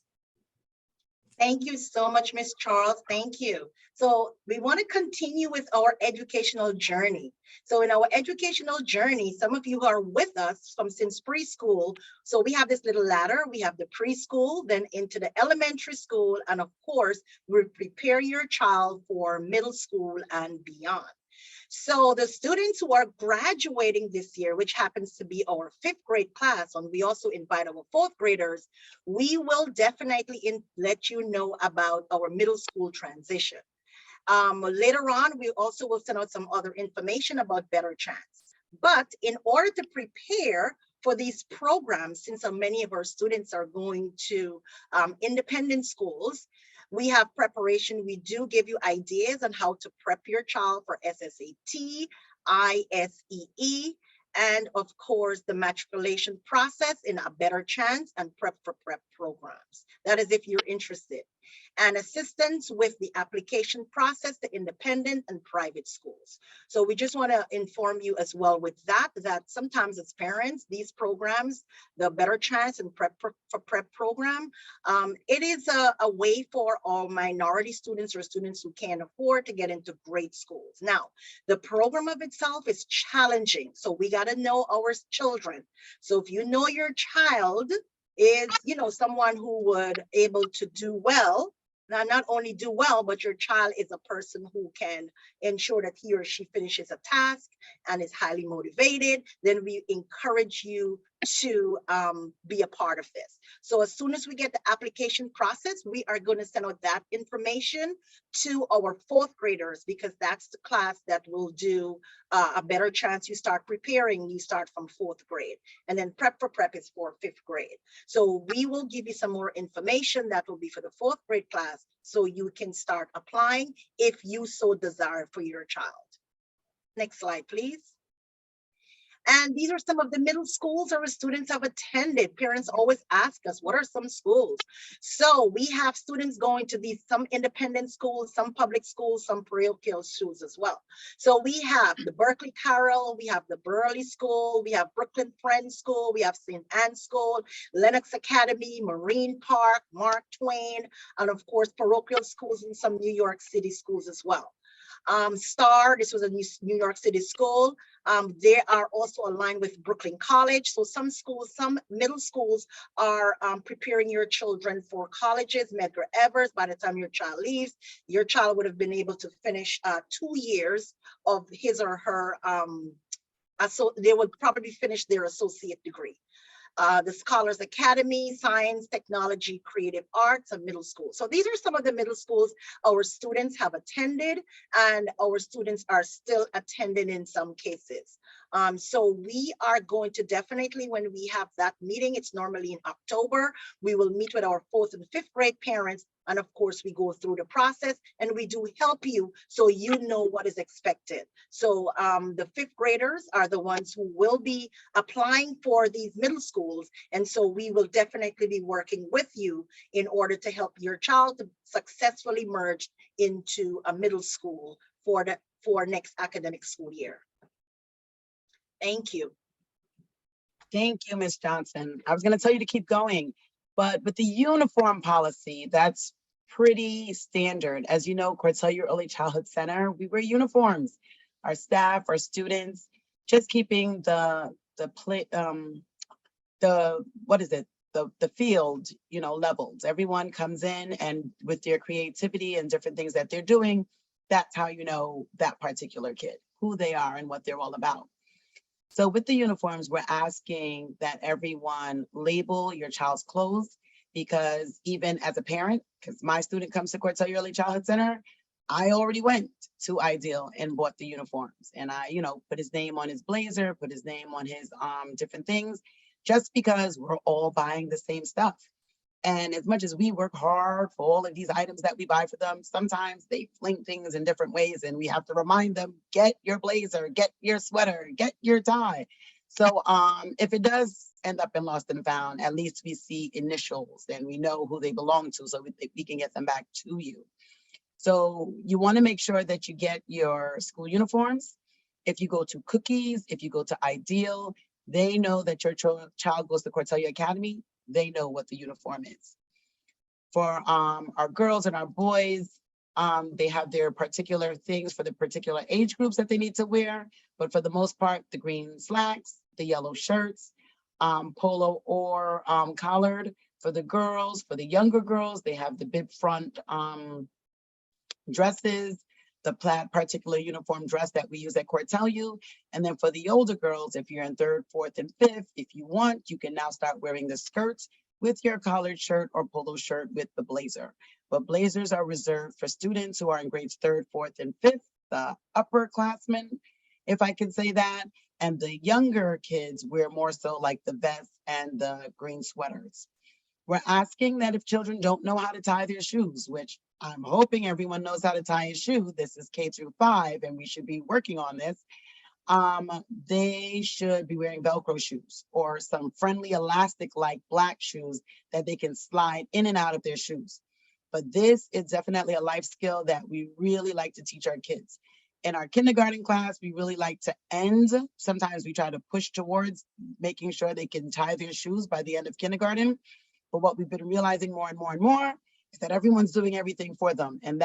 Thank you so much, Ms. Charles. Thank you. So we want to continue with our educational journey. So in our educational journey, some of you are with us since preschool. So we have this little ladder. We have the preschool, then into the elementary school. And of course, we prepare your child for middle school and beyond. So the students who are graduating this year, which happens to be our 5th grade class, and we also invite our 4th graders, we will definitely let you know about our middle school transition. Later on, we also will send out some other information about Better Chance. But in order to prepare for these programs, since many of our students are going to independent schools, we have preparation. We do give you ideas on how to prep your child for SSAT, ISEE, and of course, the matriculation process in A Better Chance and Prep for Prep programs. That is if you're interested. And assistance with the application process to independent and private schools. So we just want to inform you as well with that, that sometimes as parents, these programs, the Better Chance and Prep for Prep program, it is a way for all minority students or students who can't afford to get into great schools. Now, the program of itself is challenging. So we got to know our children. So if you know your child is, someone who would able to do well, not only do well, but your child is a person who can ensure that he or she finishes a task and is highly motivated, then we encourage you to be a part of this. So as soon as we get the application process, we are going to send out that information to our 4th graders, because that's the class that will do A Better Chance. You start preparing, you start from 4th grade, and then Prep for Prep is for 5th grade. So we will give you some more information that will be for the 4th grade class, so you can start applying if you so desire for your child. Next slide, please. And these are some of the middle schools our students have attended. Parents always ask us, what are some schools? So we have students going to some independent schools, some public schools, some parochial schools as well. So we have the Berkeley Carroll, we have the Burley School, we have Brooklyn Friends School, we have St. Anne's School, Lenox Academy, Marine Park, Mark Twain, and of course, parochial schools in some New York City schools as well. STAR, this was a New York City school. They are also aligned with Brooklyn College. So some schools, some middle schools are preparing your children for colleges. Medgar Evers, by the time your child leaves, your child would have been able to finish 2 years of his or her, so they would probably finish their associate degree. The Scholars Academy, Science, Technology, Creative Arts, and middle school. So these are some of the middle schools our students have attended, and our students are still attending in some cases. So we are going to definitely, when we have that meeting, it's normally in October, we will meet with our 4th and 5th grade parents. And of course, we go through the process and we do help you so you know what is expected. So the 5th graders are the ones who will be applying for these middle schools. And so we will definitely be working with you in order to help your child to successfully merge into a middle school for next academic school year. Thank you. Thank you, Ms. Johnson. I was going to tell you to keep going, but with the uniform policy, that's pretty standard. As you know, Cortelyou Early Childhood Center, we wear uniforms. Our staff, our students, just keeping the field, leveled. Everyone comes in and with their creativity and different things that they're doing, that's how you know that particular kid, who they are and what they're all about. So with the uniforms, we're asking that everyone label your child's clothes, because even as a parent, because my student comes to Cortelyou Early Childhood Center, I already went to Ideal and bought the uniforms, and I, put his name on his blazer, put his name on his different things, just because we're all buying the same stuff. And as much as we work hard for all of these items that we buy for them, sometimes they fling things in different ways, and we have to remind them, get your blazer, get your sweater, get your tie. So if it does end up in lost and found, at least we see initials and we know who they belong to, so we can get them back to you. So you want to make sure that you get your school uniforms. If you go to Cookies, if you go to Ideal, they know that your child goes to Cortelyou Academy. They know what the uniform is. For our girls and our boys, they have their particular things for the particular age groups that they need to wear. But for the most part, the green slacks, the yellow shirts, polo or collared. For the girls, for the younger girls, they have the bib front dresses, the plaid particular uniform dress that we use at Cortelyou. And then for the older girls, if you're in 3rd, 4th, and 5th, if you want, you can now start wearing the skirts with your collared shirt or polo shirt with the blazer. But blazers are reserved for students who are in grades 3rd, 4th, and 5th, the upperclassmen, if I can say that. And the younger kids wear more so like the vest and the green sweaters. We're asking that if children don't know how to tie their shoes, which I'm hoping everyone knows how to tie a shoe. This is K through 5, and we should be working on this. They should be wearing Velcro shoes or some friendly elastic like black shoes that they can slide in and out of their shoes. But this is definitely a life skill that we really like to teach our kids. In our kindergarten class, we really like to end. Sometimes we try to push towards making sure they can tie their shoes by the end of kindergarten. But what we've been realizing more and more and more is that everyone's doing everything for them. And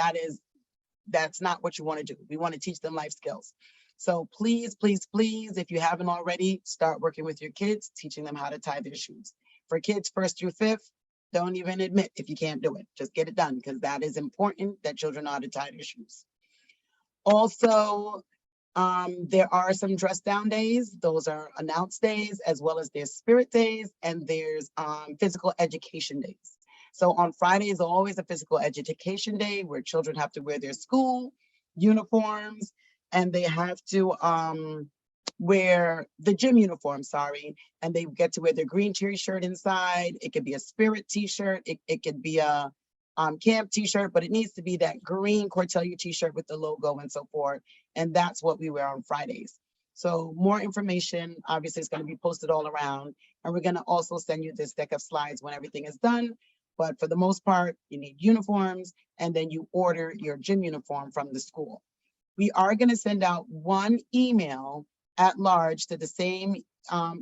that's not what you want to do. We want to teach them life skills. So please, please, please, if you haven't already, start working with your kids, teaching them how to tie their shoes. For kids 1st through 5th, don't even admit if you can't do it. Just get it done, because that is important that children know how to tie their shoes. Also, there are some dress down days. Those are announced days, as well as there's spirit days, and there's physical education days. So on Friday is always a physical education day where children have to wear their school uniforms, and they have to wear the gym uniform, and they get to wear their green t-shirt inside. It could be a spirit t-shirt. It could be a camp t-shirt, but it needs to be that green Cortelyou t-shirt with the logo and so forth. And that's what we wear on Fridays. So more information, obviously, is going to be posted all around. And we're going to also send you this deck of slides when everything is done. But for the most part, you need uniforms, and then you order your gym uniform from the school. We are going to send out one email at large to the same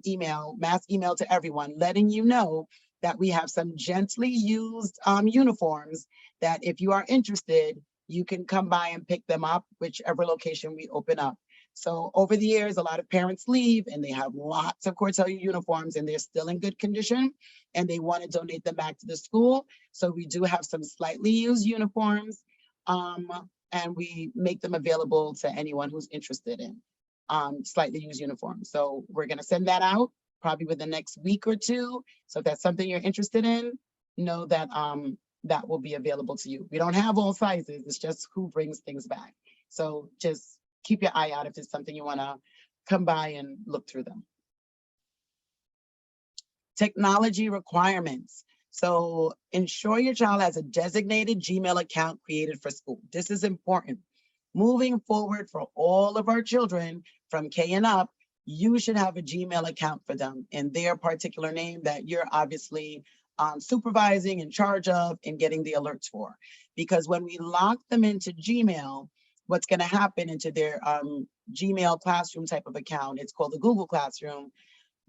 email, mass email to everyone, letting you know that we have some gently used uniforms that if you are interested, you can come by and pick them up, whichever location we open up. So over the years, a lot of parents leave and they have lots of Cortelyou uniforms and they're still in good condition and they want to donate them back to the school. So we do have some slightly used uniforms and we make them available to anyone who's interested in slightly used uniforms. So we're going to send that out probably within the next week or two. So if that's something you're interested in, know that that will be available to you. We don't have all sizes. It's just who brings things back. So just keep your eye out if it's something you want to come by and look through them. Technology requirements. So ensure your child has a designated Gmail account created for school. This is important. Moving forward for all of our children from K and up, you should have a Gmail account for them in their particular name that you're obviously supervising, in charge of, and getting the alerts for. Because when we lock them into Gmail, what's going to happen into their Gmail classroom type of account, it's called the Google Classroom,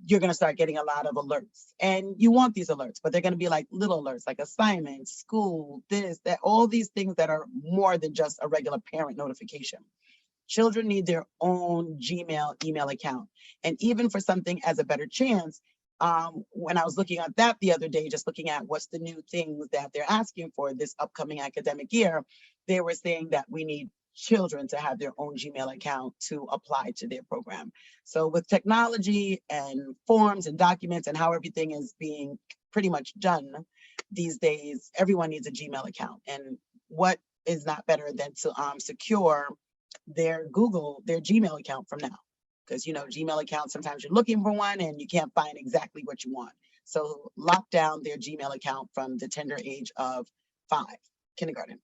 you're going to start getting a lot of alerts. And you want these alerts, but they're going to be like little alerts, like assignments, school, this, that, all these things that are more than just a regular parent notification. Children need their own Gmail email account. And even for something as a better chance, when I was looking at that the other day, just looking at what's the new things that they're asking for this upcoming academic year, they were saying that we need children to have their own Gmail account to apply to their program. So with technology and forms and documents and how everything is being pretty much done these days, everyone needs a Gmail account. And what is not better than to secure their Gmail account from now? Because, you know, Gmail account, sometimes you're looking for one and you can't find exactly what you want. So lock down their Gmail account from the tender age of 5, kindergarten.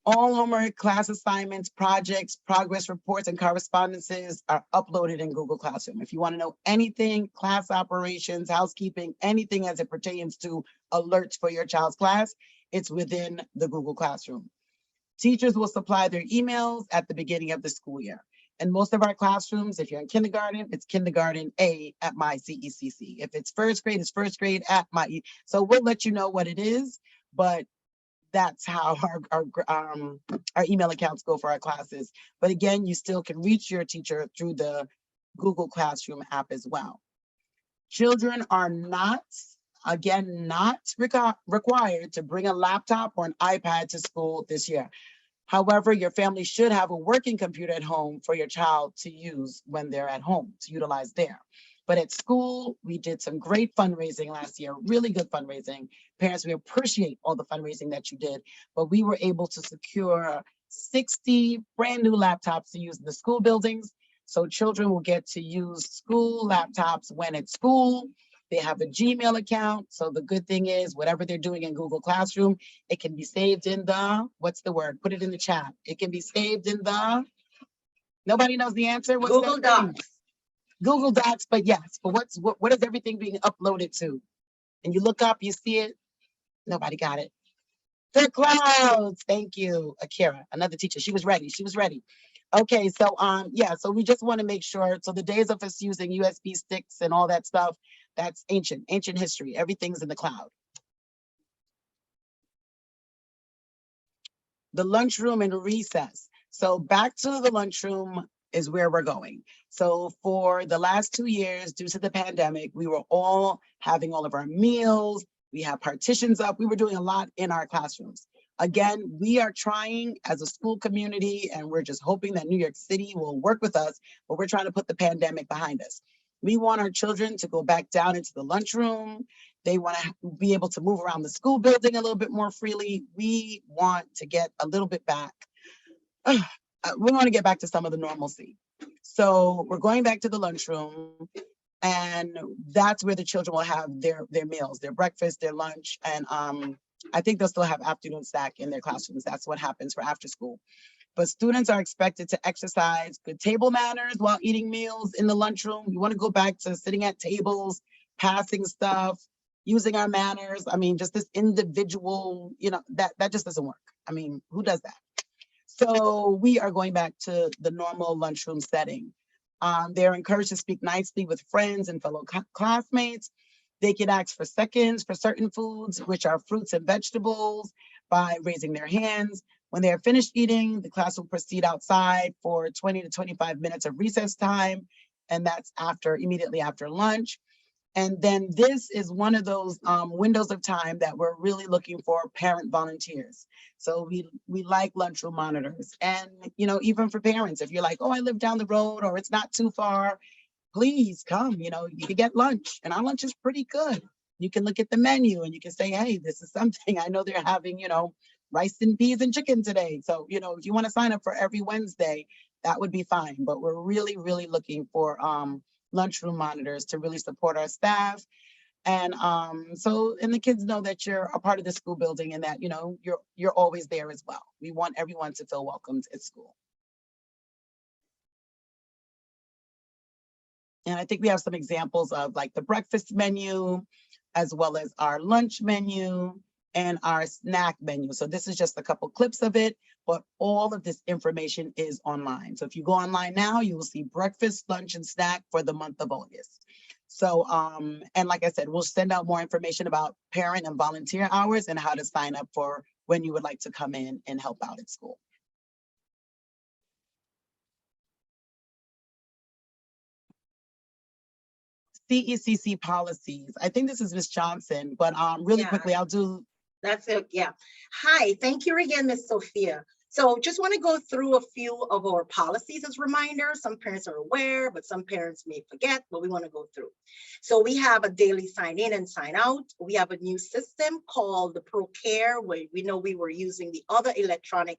All homework, class assignments, projects, progress reports, and correspondences are uploaded in Google Classroom. If you want to know anything, class operations, housekeeping, anything as it pertains to alerts for your child's class, it's within the Google Classroom. Teachers will supply their emails at the beginning of the school year. And most of our classrooms, if you're in kindergarten, it's kindergarten A at my CECC. If it's first grade, it's first grade at my So we'll let you know what it is, but that's how our email accounts go for our classes. But again, you still can reach your teacher through the Google Classroom app as well. Children are not required to bring a laptop or an iPad to school this year. However, your family should have a working computer at home for your child to use when they're at home, to utilize there. But at school, we did some great fundraising last year, really good fundraising. Parents, we appreciate all the fundraising that you did, but we were able to secure 60 brand new laptops to use in the school buildings. So children will get to use school laptops when at school. They have a Gmail account. So the good thing is whatever they're doing in Google Classroom, it can be saved in the, what's the word? Put it in the chat. It can be saved in the, nobody knows the answer. What's Google that thing? Docs. Google Docs, but yes, but what is everything being uploaded to? And you look up, you see it. Nobody got it. The clouds. Thank you, Akira, another teacher. She was ready. She was ready. Okay, so yeah, so we just want to make sure. So the days of us using USB sticks and all that stuff, that's ancient history. Everything's in the cloud. The lunchroom and recess. So back to the lunchroom is where we're going. So for the last 2 years, due to the pandemic, we were all having all of our meals. We have partitions up. We were doing a lot in our classrooms. Again, we are trying as a school community, and we're just hoping that New York City will work with us, but we're trying to put the pandemic behind us. We want our children to go back down into the lunchroom. They want to be able to move around the school building a little bit more freely. We want to get a little bit back. We want to get back to some of the normalcy. So we're going back to the lunchroom, and that's where the children will have their meals, their breakfast, their lunch, and I think they'll still have afternoon snack in their classrooms. That's what happens for after school. But students are expected to exercise good table manners while eating meals in the lunchroom. We want to go back to sitting at tables, passing stuff, using our manners. I mean, just this individual, that just doesn't work. I mean, who does that? So we are going back to the normal lunchroom setting. They're encouraged to speak nicely with friends and fellow classmates. They can ask for seconds for certain foods, which are fruits and vegetables, by raising their hands. When they are finished eating, the class will proceed outside for 20 to 25 minutes of recess time, and that's immediately after lunch. And then this is one of those windows of time that we're really looking for parent volunteers. So we like lunchroom monitors. And, even for parents, if you're like, oh, I live down the road or it's not too far, please come, you can get lunch. And our lunch is pretty good. You can look at the menu and you can say, hey, this is something. I know they're having, rice and peas and chicken today. So, if you want to sign up for every Wednesday, that would be fine. But we're really, really looking for lunchroom monitors to really support our staff. And and the kids know that you're a part of the school building and that, you're always there as well. We want everyone to feel welcomed at school. And I think we have some examples of like the breakfast menu, as well as our lunch menu and our snack menu. So this is just a couple clips of it, but all of this information is online. So if you go online now, you will see breakfast, lunch, and snack for the month of August. So, and like I said, we'll send out more information about parent and volunteer hours and how to sign up for when you would like to come in and help out at school. CECC policies. I think this is Ms. Johnson, but really quickly, I'll do. That's it, yeah. Hi, thank you again, Ms. Sophia. So just want to go through a few of our policies as reminders. Some parents are aware, but some parents may forget, but we want to go through. So we have a daily sign in and sign out. We have a new system called the ProCare, where we know we were using the other electronic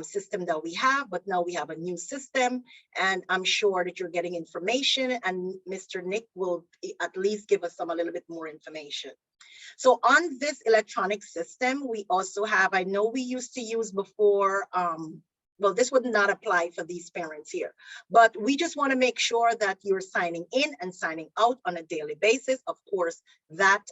system that we have, but now we have a new system, and I'm sure that you're getting information, and Mr. Nick will at least give us a little bit more information. So on this electronic system, we also have, I know we used to use before, well, this would not apply for these parents here, but we just want to make sure that you're signing in and signing out on a daily basis. Of course, that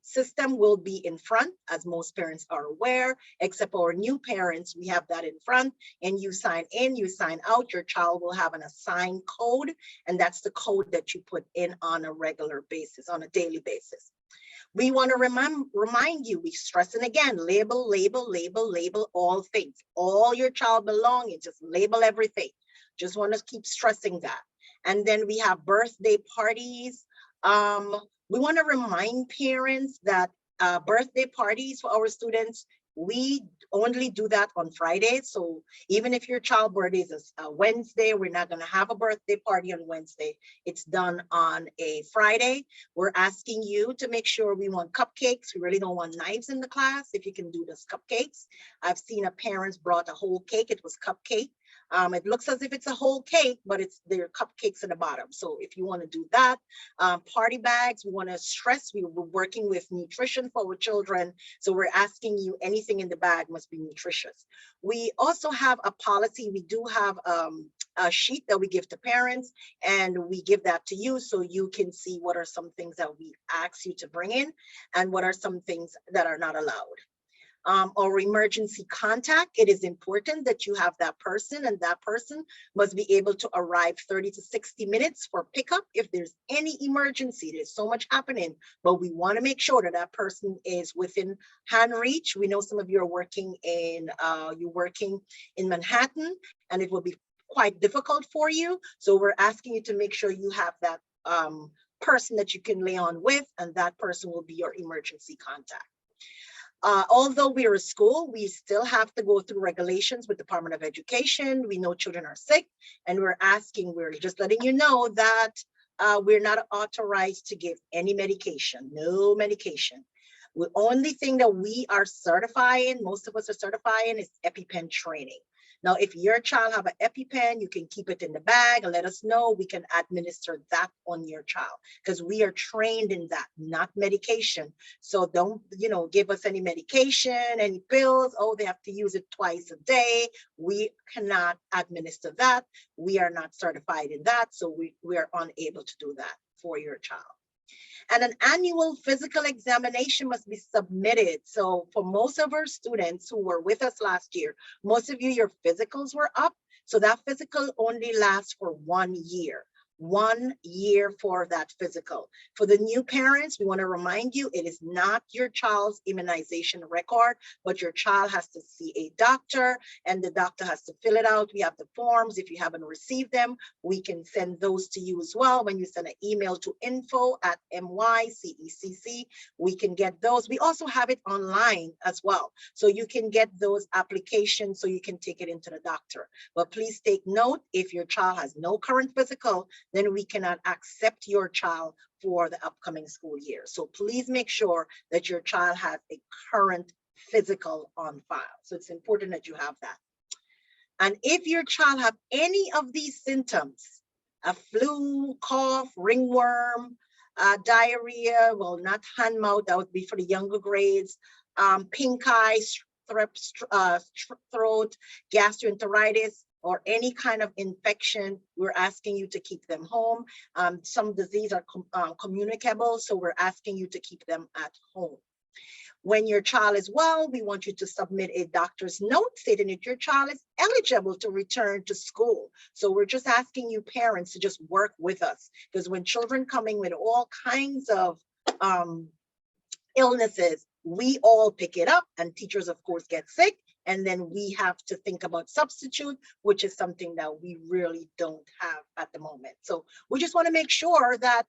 system will be in front, as most parents are aware, except for new parents, we have that in front, and you sign in, you sign out, your child will have an assigned code, and that's the code that you put in on a regular basis, on a daily basis. We want to remind you, we stressing again, label, label, label, label all things, all your child belongings, just label everything. Just want to keep stressing that. And then we have birthday parties. We want to remind parents that birthday parties for our students We only do that on Fridays. So even if your child birthday is a Wednesday, we're not going to have a birthday party on Wednesday. It's done on a Friday. We're asking you to make sure we want cupcakes. We really don't want knives in the class. If you can do this cupcakes. I've seen a parents brought a whole cake. It was cupcake. It looks as if it's a whole cake, but there are cupcakes at the bottom. So if you want to do that, party bags, we want to stress, we're working with nutrition for our children. So we're asking you, anything in the bag must be nutritious. We also have a policy. We do have a sheet that we give to parents, and we give that to you so you can see what are some things that we ask you to bring in and what are some things that are not allowed. Or emergency contact, it is important that you have that person, and that person must be able to arrive 30 to 60 minutes for pickup if there's any emergency. There's so much happening, but we want to make sure that that person is within hand reach. We know some of you are working in Manhattan, and it will be quite difficult for you. So we're asking you to make sure you have that person that you can lay on with, and that person will be your emergency contact. Although we're a school, we still have to go through regulations with Department of Education. We know children are sick, and we're just letting you know that we're not authorized to give any medication, no medication. The only thing that we are certifying, most of us are certifying, is EpiPen training. Now, if your child have an EpiPen, you can keep it in the bag and let us know. We can administer that on your child because we are trained in that, not medication. So don't, give us any medication, any pills. Oh, they have to use it twice a day. We cannot administer that. We are not certified in that. So we are unable to do that for your child. And an annual physical examination must be submitted. So for most of our students who were with us last year, most of you, your physicals were up. So that physical only lasts for 1 year. 1 year for that physical. For the new parents, we want to remind you, it is not your child's immunization record, but your child has to see a doctor, and the doctor has to fill it out. We have the forms. If you haven't received them, we can send those to you as well. When you send an email to info@mycecc, we can get those. We also have it online as well. So you can get those applications so you can take it into the doctor. But please take note, if your child has no current physical, then we cannot accept your child for the upcoming school year. So please make sure that your child has a current physical on file. So it's important that you have that. And if your child have any of these symptoms, a flu, cough, ringworm, diarrhea, well, not hand mouth, that would be for the younger grades, pink eye, throat, gastroenteritis, or any kind of infection, we're asking you to keep them home. Some diseases are communicable, so we're asking you to keep them at home. When your child is well, we want you to submit a doctor's note stating that your child is eligible to return to school. So we're just asking you parents to just work with us, because when children coming with all kinds of illnesses, we all pick it up, and teachers, of course, get sick. And then we have to think about substitute, which is something that we really don't have at the moment. So we just want to make sure that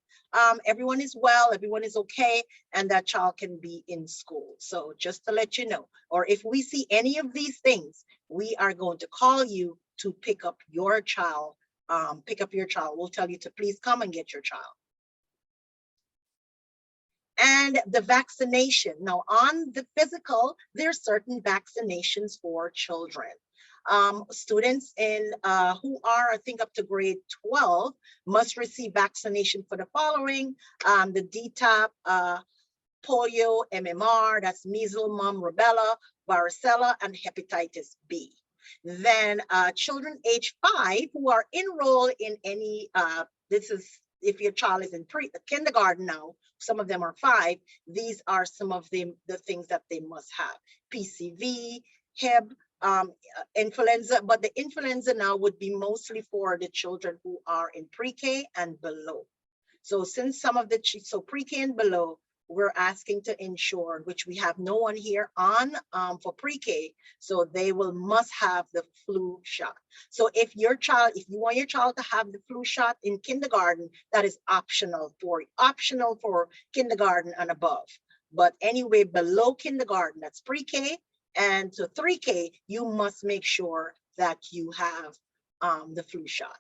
everyone is well, everyone is okay, and that child can be in school. So just to let you know, or if we see any of these things, we are going to call you to pick up your child. We'll tell you to please come and get your child. And the vaccination. Now, on the physical, there's certain vaccinations for children. Students who are, I think, up to grade 12 must receive vaccination for the following: the DTaP, polio, MMR, that's measles, mumps, rubella, varicella, and hepatitis B. Then children age 5 who are enrolled in any, this is if your child is in kindergarten now, some of them are 5, these are some of the things that they must have: PCV, Hib, influenza, but the influenza now would be mostly for the children who are in pre-K and below. So since some of so pre-K and below, we're asking to ensure, which we have no one here on for pre-K, so they must have the flu shot. So if you want your child to have the flu shot in kindergarten, that is optional for kindergarten and above. But anyway, below kindergarten, that's pre-K and to 3K, you must make sure that you have the flu shot.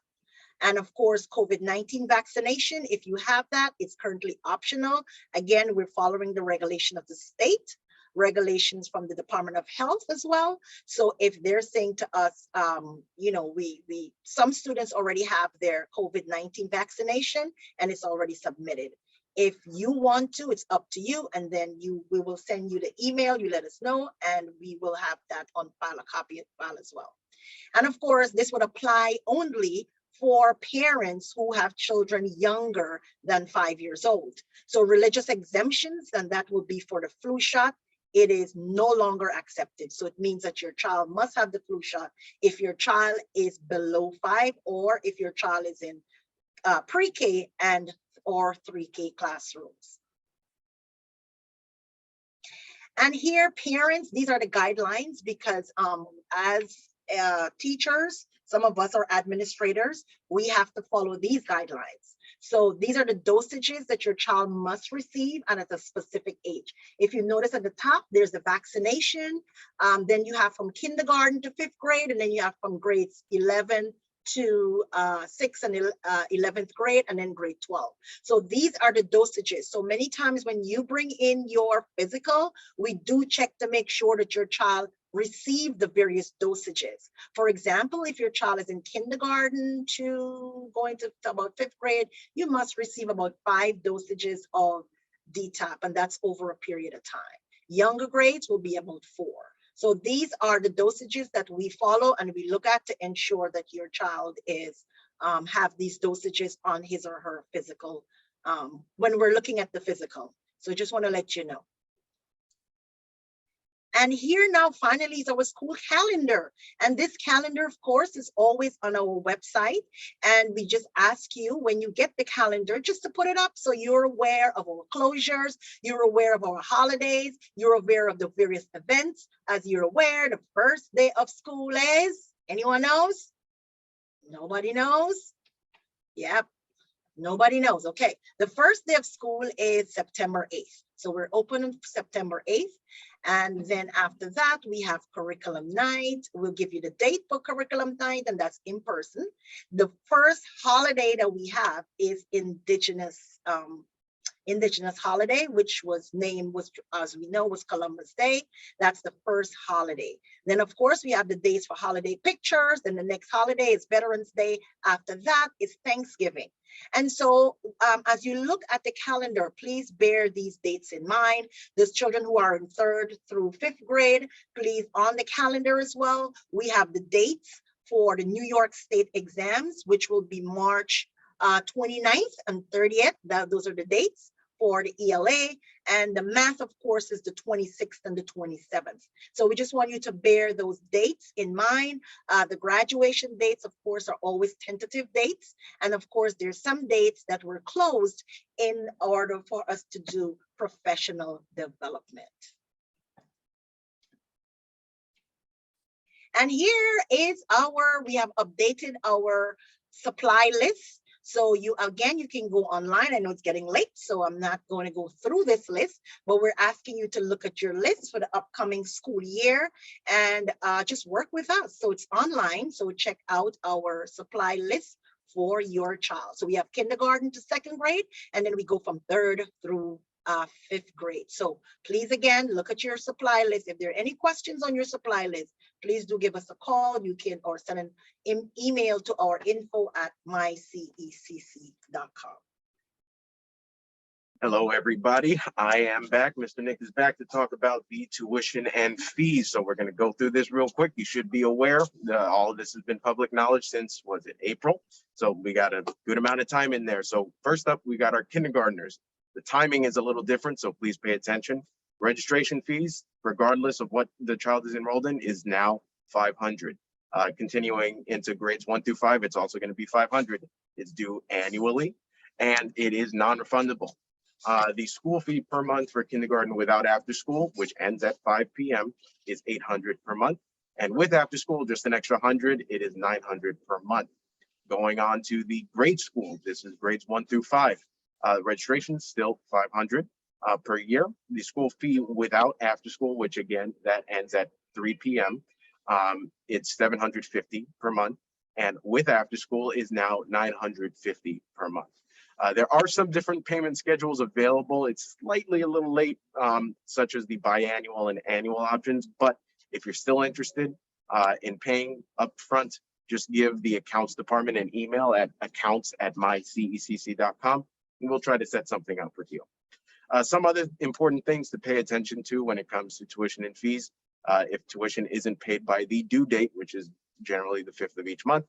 And of course, COVID-19 vaccination, if you have that, it's currently optional. Again, we're following the regulation of the state, regulations from the Department of Health as well. So if they're saying to us, you know, some students already have their COVID-19 vaccination and it's already submitted. If you want to, it's up to you. And then we will send you the email, you let us know, and we will have that on file, a copy of file as well. And of course, this would apply only for parents who have children younger than 5 years old. So religious exemptions, and that will be for the flu shot, it is no longer accepted. So it means that your child must have the flu shot if your child is below 5, or if your child is in pre-K and or 3K classrooms. And here, parents, these are the guidelines, because as teachers, some of us are administrators, we have to follow these guidelines. So these are the dosages that your child must receive and at a specific age. If you notice at the top, there's the vaccination. Then you have from kindergarten to 5th grade, and then you have from grades 11 to 6th and 11th grade, and then grade 12. So these are the dosages. So many times when you bring in your physical, we do check to make sure that your child receive the various dosages. For example, if your child is in kindergarten to going to about 5th grade, you must receive about 5 dosages of DTaP, and that's over a period of time. Younger grades will be about 4. So these are the dosages that we follow and we look at to ensure that your child is have these dosages on his or her physical when we're looking at the physical. So just want to let you know. And here now finally is our school calendar. And this calendar, of course, is always on our website. And we just ask you when you get the calendar just to put it up so you're aware of our closures, you're aware of our holidays, you're aware of the various events. As you're aware, the first day of school is, anyone knows? Nobody knows? Yep. Nobody knows. Okay. The first day of school is September 8th. So we're open on September 8th. And then after that, we have curriculum night. We'll give you the date for curriculum night, and that's in person. The first holiday that we have is Indigenous holiday, which was as we know, was Columbus Day. That's the first holiday. Then of course we have the dates for holiday pictures. Then the next holiday is Veterans Day. After that is Thanksgiving. And so as you look at the calendar, please bear these dates in mind. There's children who are in 3rd through 5th grade, please on the calendar as well. We have the dates for the New York State exams, which will be March 29th and 30th. Those are the dates for the ELA, and the math, of course, is the 26th and the 27th. So we just want you to bear those dates in mind. The graduation dates, of course, are always tentative dates. And of course, there's some dates that were closed in order for us to do professional development. And here is we have updated our supply list. So you can go online. I know it's getting late, so I'm not going to go through this list, but we're asking you to look at your list for the upcoming school year and just work with us. So it's online, so check out our supply list for your child. So we have kindergarten to 2nd grade, and then we go from 3rd through 5th grade. So please, again, look at your supply list. If there are any questions on your supply list, please do give us a call. You can or send an email to our info@mycecc.com. Hello, everybody. I am back. Mr. Nick is back to talk about the tuition and fees. So we're going to go through this real quick. You should be aware all of this has been public knowledge since, was it April? So we got a good amount of time in there. So first up, we got our kindergartners. The timing is a little different, so please pay attention. Registration fees, regardless of what the child is enrolled in, is now $500. Continuing into grades 1 through 5, it's also going to be $500. It's due annually, and it is non-refundable. The school fee per month for kindergarten without after school, which ends at 5 p.m., is $800 per month. And with after school, just an extra $100, it is $900 per month. Going on to the grade school, this is grades 1 through 5. Registration is still $500 per year. The school fee without after school, which again, that ends at 3 p.m. It's $750 per month, and with after school is now $950 per month. There are some different payment schedules available. It's slightly a little late, such as the biannual and annual options, but if you're still interested in paying upfront, just give the accounts department an email at accounts@mycecc.com, and we'll try to set something up with you. Some other important things to pay attention to when it comes to tuition and fees. If tuition isn't paid by the due date, which is generally the 5th of each month,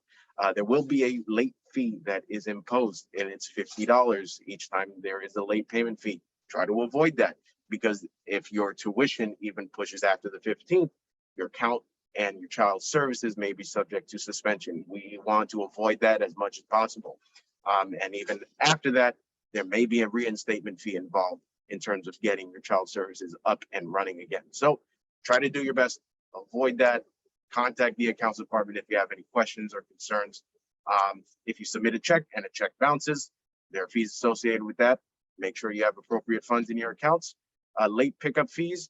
there will be a late fee that is imposed, and it's $50 each time there is a late payment fee. Try to avoid that, because if your tuition even pushes after the 15th, your account and your child's services may be subject to suspension. We want to avoid that as much as possible. And even after that, there may be a reinstatement fee involved in terms of getting your child services up and running again. So try to do your best, avoid that. Contact the accounts department if you have any questions or concerns. If you submit a check and a check bounces, there are fees associated with that. Make sure you have appropriate funds in your accounts. Late pickup fees.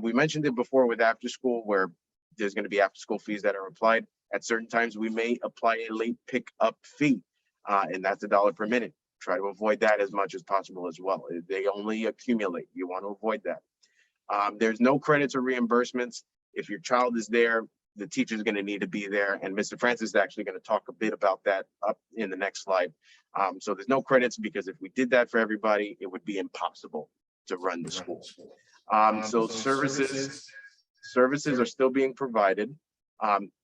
We mentioned it before with after school, where there's going to be after school fees that are applied. At certain times, we may apply a late pickup fee, and that's $1 per minute. Try to avoid that as much as possible as well. They only accumulate. You want to avoid that. There's no credits or reimbursements. If your child is there, the teacher is going to need to be there. And Mr. Francis is actually going to talk a bit about that up in the next slide. So there's no credits, because if we did that for everybody, it would be impossible to run the school. So services are still being provided,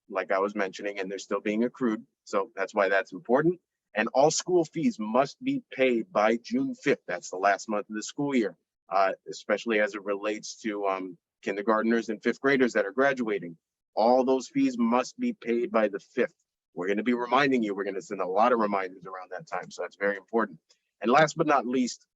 like I was mentioning, and they're still being accrued. So that's why that's important. And all school fees must be paid by June 5th. That's the last month of the school year, especially as it relates to kindergartners and 5th graders that are graduating. All those fees must be paid by the 5th. We're going to be reminding you. We're going to send a lot of reminders around that time. So that's very important. And last but not least,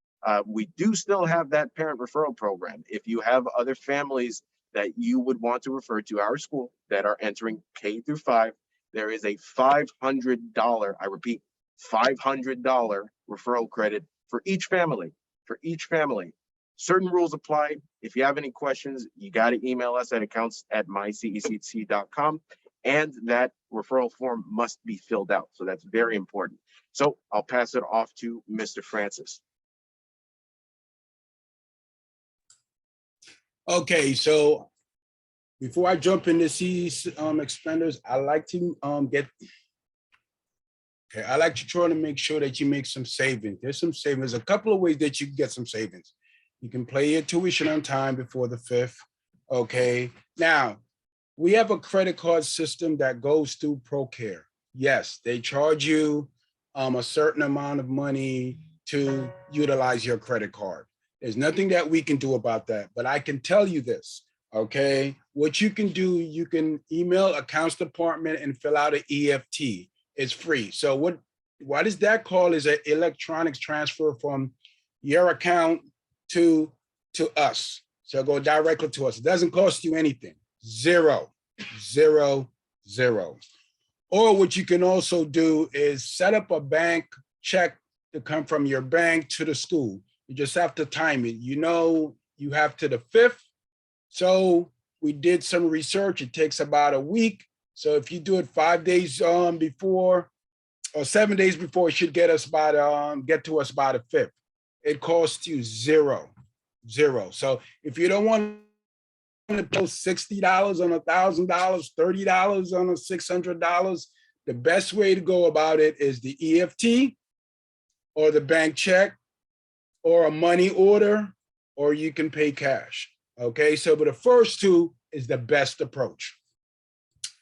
we do still have that parent referral program. If you have other families that you would want to refer to our school that are entering K through 5, there is a $500, I repeat, $500 referral credit for each family, Certain rules apply. If you have any questions, you got to email us at accounts@mycecc.com, and that referral form must be filled out. So that's very important. So I'll pass it off to Mr. Francis. Okay, so before I jump into these expenditures, I like to I like to try to make sure that you make some savings. There's some savings. A couple of ways that you can get some savings. You can pay your tuition on time before the 5th. Okay. Now, we have a credit card system that goes through ProCare. Yes, they charge you a certain amount of money to utilize your credit card. There's nothing that we can do about that, but I can tell you this. Okay. What you can do, you can email accounts department and fill out an EFT. It's free. So what is that called is an electronics transfer from your account to us. So go directly to us. It doesn't cost you anything. Zero. Or what you can also do is set up a bank check to come from your bank to the school. You just have to time it. You know, you have to the 5th. So we did some research. It takes about a week. So if you do it 5 days before or 7 days before, it should get to us by the 5th. It costs you zero. So if you don't want to put $60 on $1,000, $30 on $600, the best way to go about it is the EFT or the bank check or a money order, or you can pay cash. Okay, so but the first two is the best approach.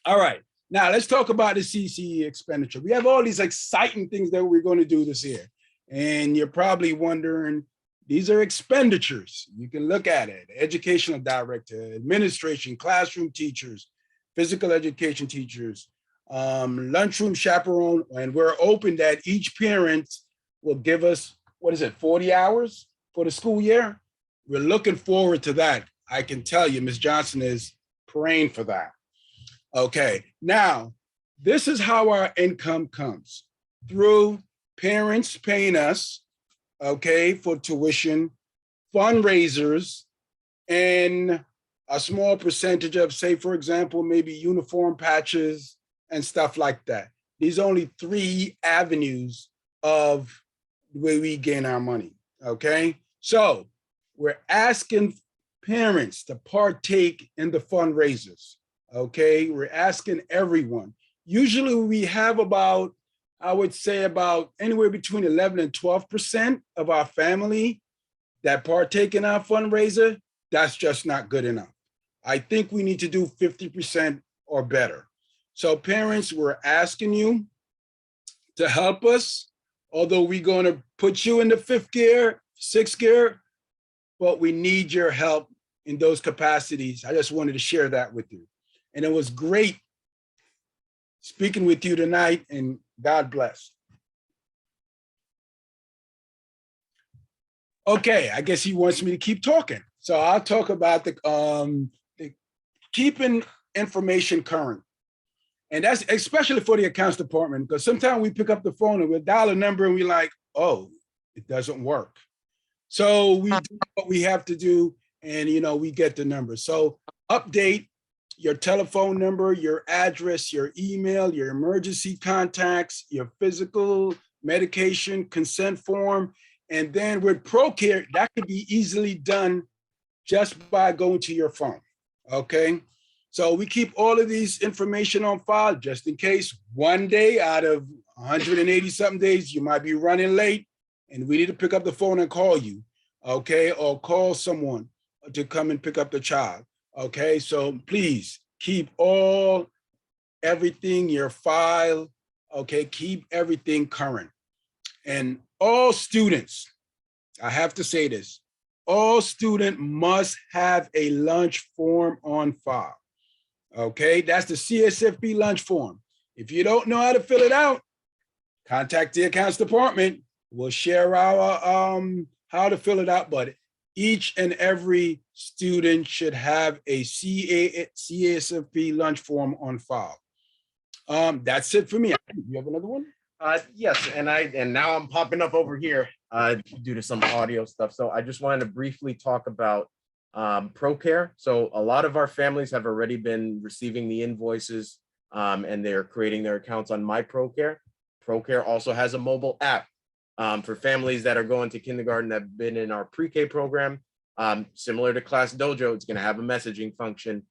All right, now let's talk about the CCE expenditure. We have all these exciting things that we're going to do this year. And you're probably wondering, these are expenditures. You can look at it. Educational director, administration, classroom teachers, physical education teachers, lunchroom chaperone, and we're open that each parent will give us, 40 hours for the school year? We're looking forward to that. I can tell you, Ms. Johnson is praying for that. Okay, now, this is how our income comes. Through parents paying us, okay, for tuition, fundraisers, and a small percentage of, say, for example, maybe uniform patches and stuff like that. These are only 3 avenues of where we gain our money, okay? So we're asking parents to partake in the fundraisers, okay? We're asking everyone. Usually we have about, I would say about anywhere between 11 and 12% of our family that partake in our fundraiser. That's just not good enough. I think we need to do 50% or better. So parents, we're asking you to help us, although we're going to put you in the 5th gear, 6th gear, but we need your help in those capacities. I just wanted to share that with you. And it was great speaking with you tonight, and God bless. Okay, I guess he wants me to keep talking. So I'll talk about the keeping information current. And that's especially for the accounts department, because sometimes we pick up the phone and we dial a number and we're like, oh, it doesn't work. So we do what we have to do, and we get the number. So update your telephone number, your address, your email, your emergency contacts, your physical, medication, consent form. And then with ProCare, that could be easily done just by going to your phone, okay? So we keep all of these information on file just in case one day out of 180 something days, you might be running late and we need to pick up the phone and call you, okay? Or call someone to come and pick up the child, okay? So please keep everything, your file, okay? Keep everything current. And all students, I have to say this, all student must have a lunch form on file. Okay, that's the CSFB lunch form. If you don't know how to fill it out, contact the accounts department. We'll share our how to fill it out, but each and every student should have a CSFB lunch form on file. That's it for me. You have another one? Yes, and now I'm popping up over here due to some audio stuff. So I just wanted to briefly talk about ProCare. So a lot of our families have already been receiving the invoices and they're creating their accounts on My ProCare. ProCare also has a mobile app for families that are going to kindergarten that have been in our pre-K program. Similar to Class Dojo, it's going to have a messaging function.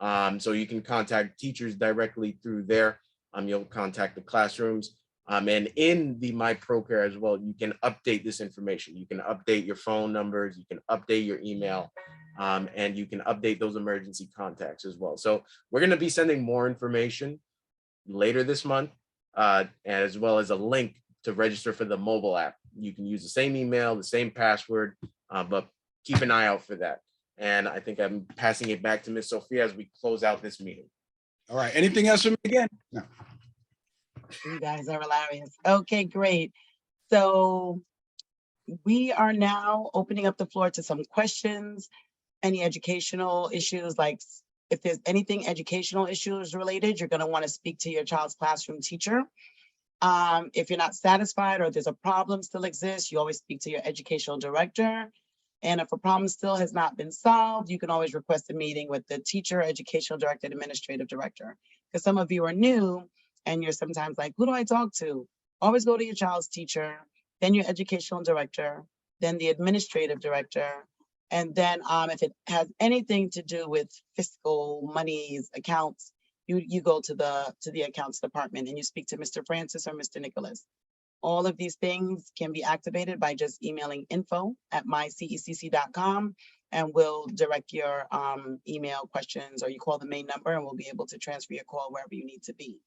So you can contact teachers directly through there. You'll contact the classrooms. And in the My ProCare as well, you can update this information. You can update your phone numbers, you can update your email, and you can update those emergency contacts as well. So we're going to be sending more information later this month, as well as a link to register for the mobile app. You can use the same email, the same password, but keep an eye out for that. And I think I'm passing it back to Ms. Sophia as we close out this meeting. All right, anything else from me again? No. You guys are hilarious. Okay, great. So we are now opening up the floor to some questions, any educational issues, like if there's anything educational issues related, you're going to want to speak to your child's classroom teacher. If you're not satisfied or there's a problem still exists, you always speak to your educational director. And if a problem still has not been solved, you can always request a meeting with the teacher, educational director, and administrative director. Because some of you are new and you're sometimes like, who do I talk to? Always go to your child's teacher, then your educational director, then the administrative director. And then if it has anything to do with fiscal, monies, accounts, you go to the accounts department and you speak to Mr. Francis or Mr. Nicholas. All of these things can be activated by just emailing info@mycecc.com, and we'll direct your email questions, or you call the main number and we'll be able to transfer your call wherever you need to be.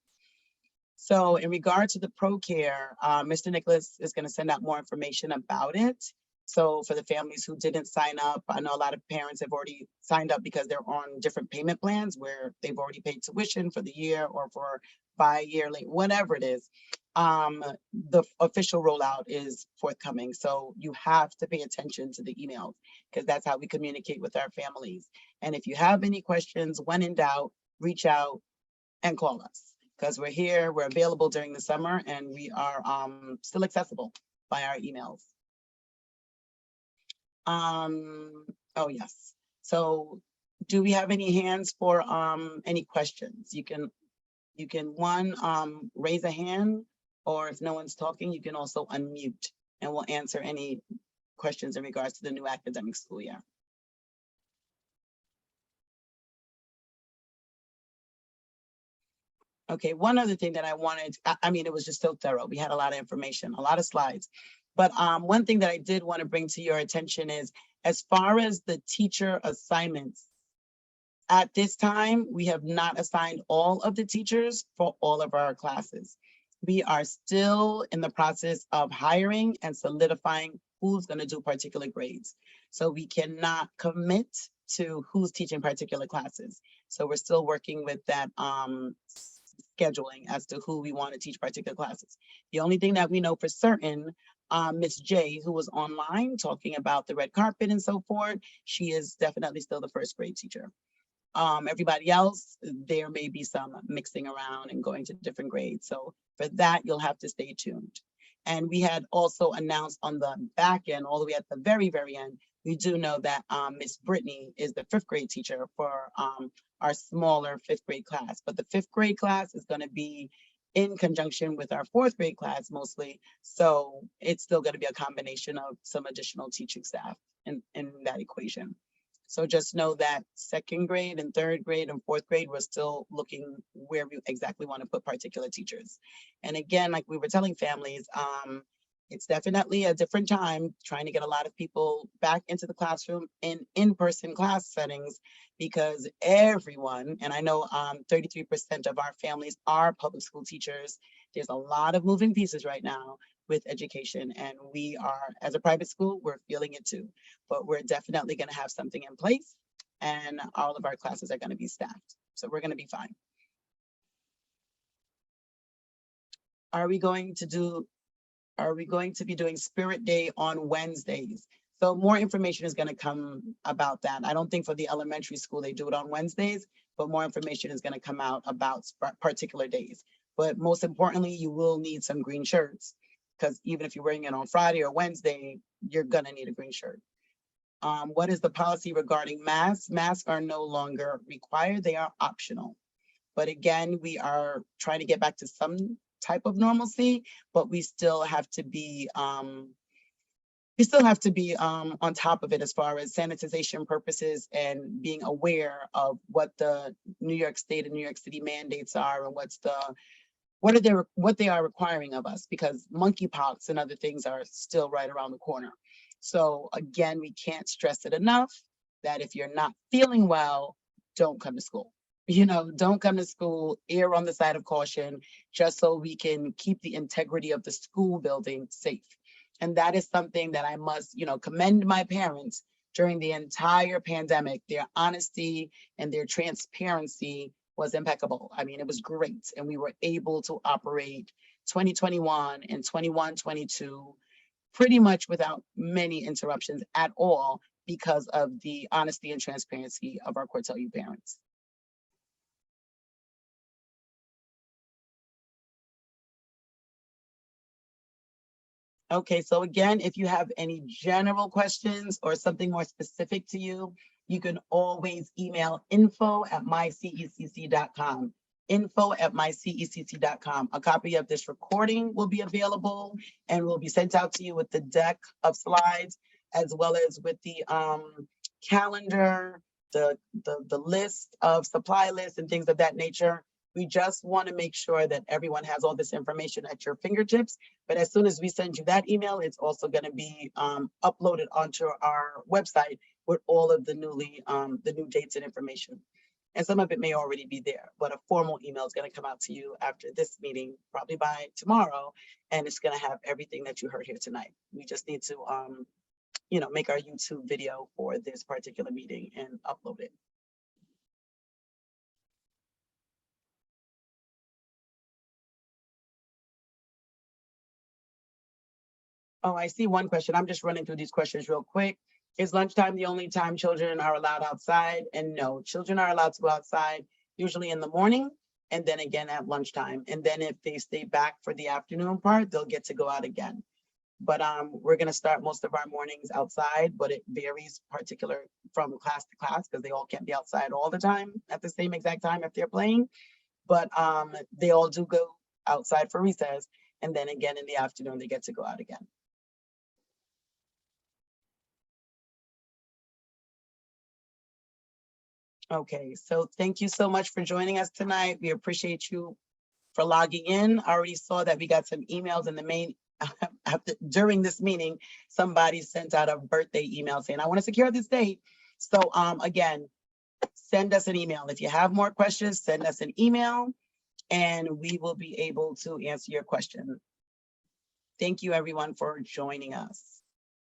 So in regard to the ProCare, Mr. Nicholas is going to send out more information about it. So for the families who didn't sign up, I know a lot of parents have already signed up because they're on different payment plans where they've already paid tuition for the year or for bi-yearly, whatever it is. The official rollout is forthcoming. So you have to pay attention to the emails because that's how we communicate with our families. And if you have any questions, when in doubt, reach out and call us because we're here, we're available during the summer, and we are still accessible by our emails. Oh yes. So Do we have any hands for any questions? You can one raise a hand, or if no one's talking, you can also unmute and we'll answer any questions in regards to the new academic school year. Okay, one other thing that I wanted, I mean, it was just so thorough. We had a lot of information, a lot of slides. But one thing that I did want to bring to your attention is, as far as the teacher assignments, at this time, we have not assigned all of the teachers for all of our classes. We are still in the process of hiring and solidifying who's going to do particular grades. So we cannot commit to who's teaching particular classes. So we're still working with that scheduling as to who we want to teach particular classes. The only thing that we know for certain, Miss J, who was online talking about the red carpet and so forth, she is definitely still the first grade teacher. Everybody else, there may be some mixing around and going to different grades. So for that, you'll have to stay tuned. And we had also announced on the back end, all the way at the very, very end, we do know that Miss Brittany is the 5th grade teacher for our smaller 5th grade class. But the 5th grade class is going to be in conjunction with our 4th grade class mostly. So it's still going to be a combination of some additional teaching staff in that equation. So just know that 2nd grade and 3rd grade and 4th grade, we're still looking where we exactly want to put particular teachers. And again, like we were telling families, it's definitely a different time trying to get a lot of people back into the classroom in-person class settings, because everyone, and I know 33% of our families are public school teachers. There's a lot of moving pieces right now with education, and we are, as a private school, we're feeling it too, but we're definitely going to have something in place, and all of our classes are going to be staffed, so we're going to be fine. Are we going to be doing Spirit Day on Wednesdays? So more information is going to come about that. I don't think for the elementary school they do it on Wednesdays, but more information is going to come out about particular days. But most importantly, you will need some green shirts, because even if you're wearing it on Friday or Wednesday, you're going to need a green shirt. What is the policy regarding masks? Masks are no longer required. They are optional. But again, we are trying to get back to some type of normalcy, but we still have to be on top of it as far as sanitization purposes and being aware of what the New York State and New York City mandates are, and what they are requiring of us, because monkeypox and other things are still right around the corner. So again, we can't stress it enough that if you're not feeling well, don't come to school. Don't come to school, err on the side of caution, just so we can keep the integrity of the school building safe. And that is something that I must, commend my parents during the entire pandemic. Their honesty and their transparency was impeccable. I mean, it was great. And we were able to operate 2021 and 21-22 pretty much without many interruptions at all, because of the honesty and transparency of our Cortelyou parents. Okay, so again, if you have any general questions or something more specific to you, you can always email info@mycecc.com. info@mycecc.com. A copy of this recording will be available and will be sent out to you with the deck of slides, as well as with the calendar, the list of supply lists and things of that nature. We just want to make sure that everyone has all this information at your fingertips. But as soon as we send you that email, it's also going to be uploaded onto our website with all of the new dates and information. And some of it may already be there, but a formal email is going to come out to you after this meeting, probably by tomorrow, and it's going to have everything that you heard here tonight. We just need to, make our YouTube video for this particular meeting and upload it. Oh, I see one question. I'm just running through these questions real quick. Is lunchtime the only time children are allowed outside? And no, children are allowed to go outside usually in the morning and then again at lunchtime. And then if they stay back for the afternoon part, they'll get to go out again. But we're gonna start most of our mornings outside, but it varies particular from class to class because they all can't be outside all the time at the same exact time if they're playing. But they all do go outside for recess, and then again in the afternoon they get to go out again. Okay, so thank you so much for joining us tonight. We appreciate you for logging in. I already saw that we got some emails in the main during this meeting. Somebody sent out a birthday email saying, I want to secure this date. So again, send us an email. If you have more questions, send us an email and we will be able to answer your question. Thank you everyone for joining us.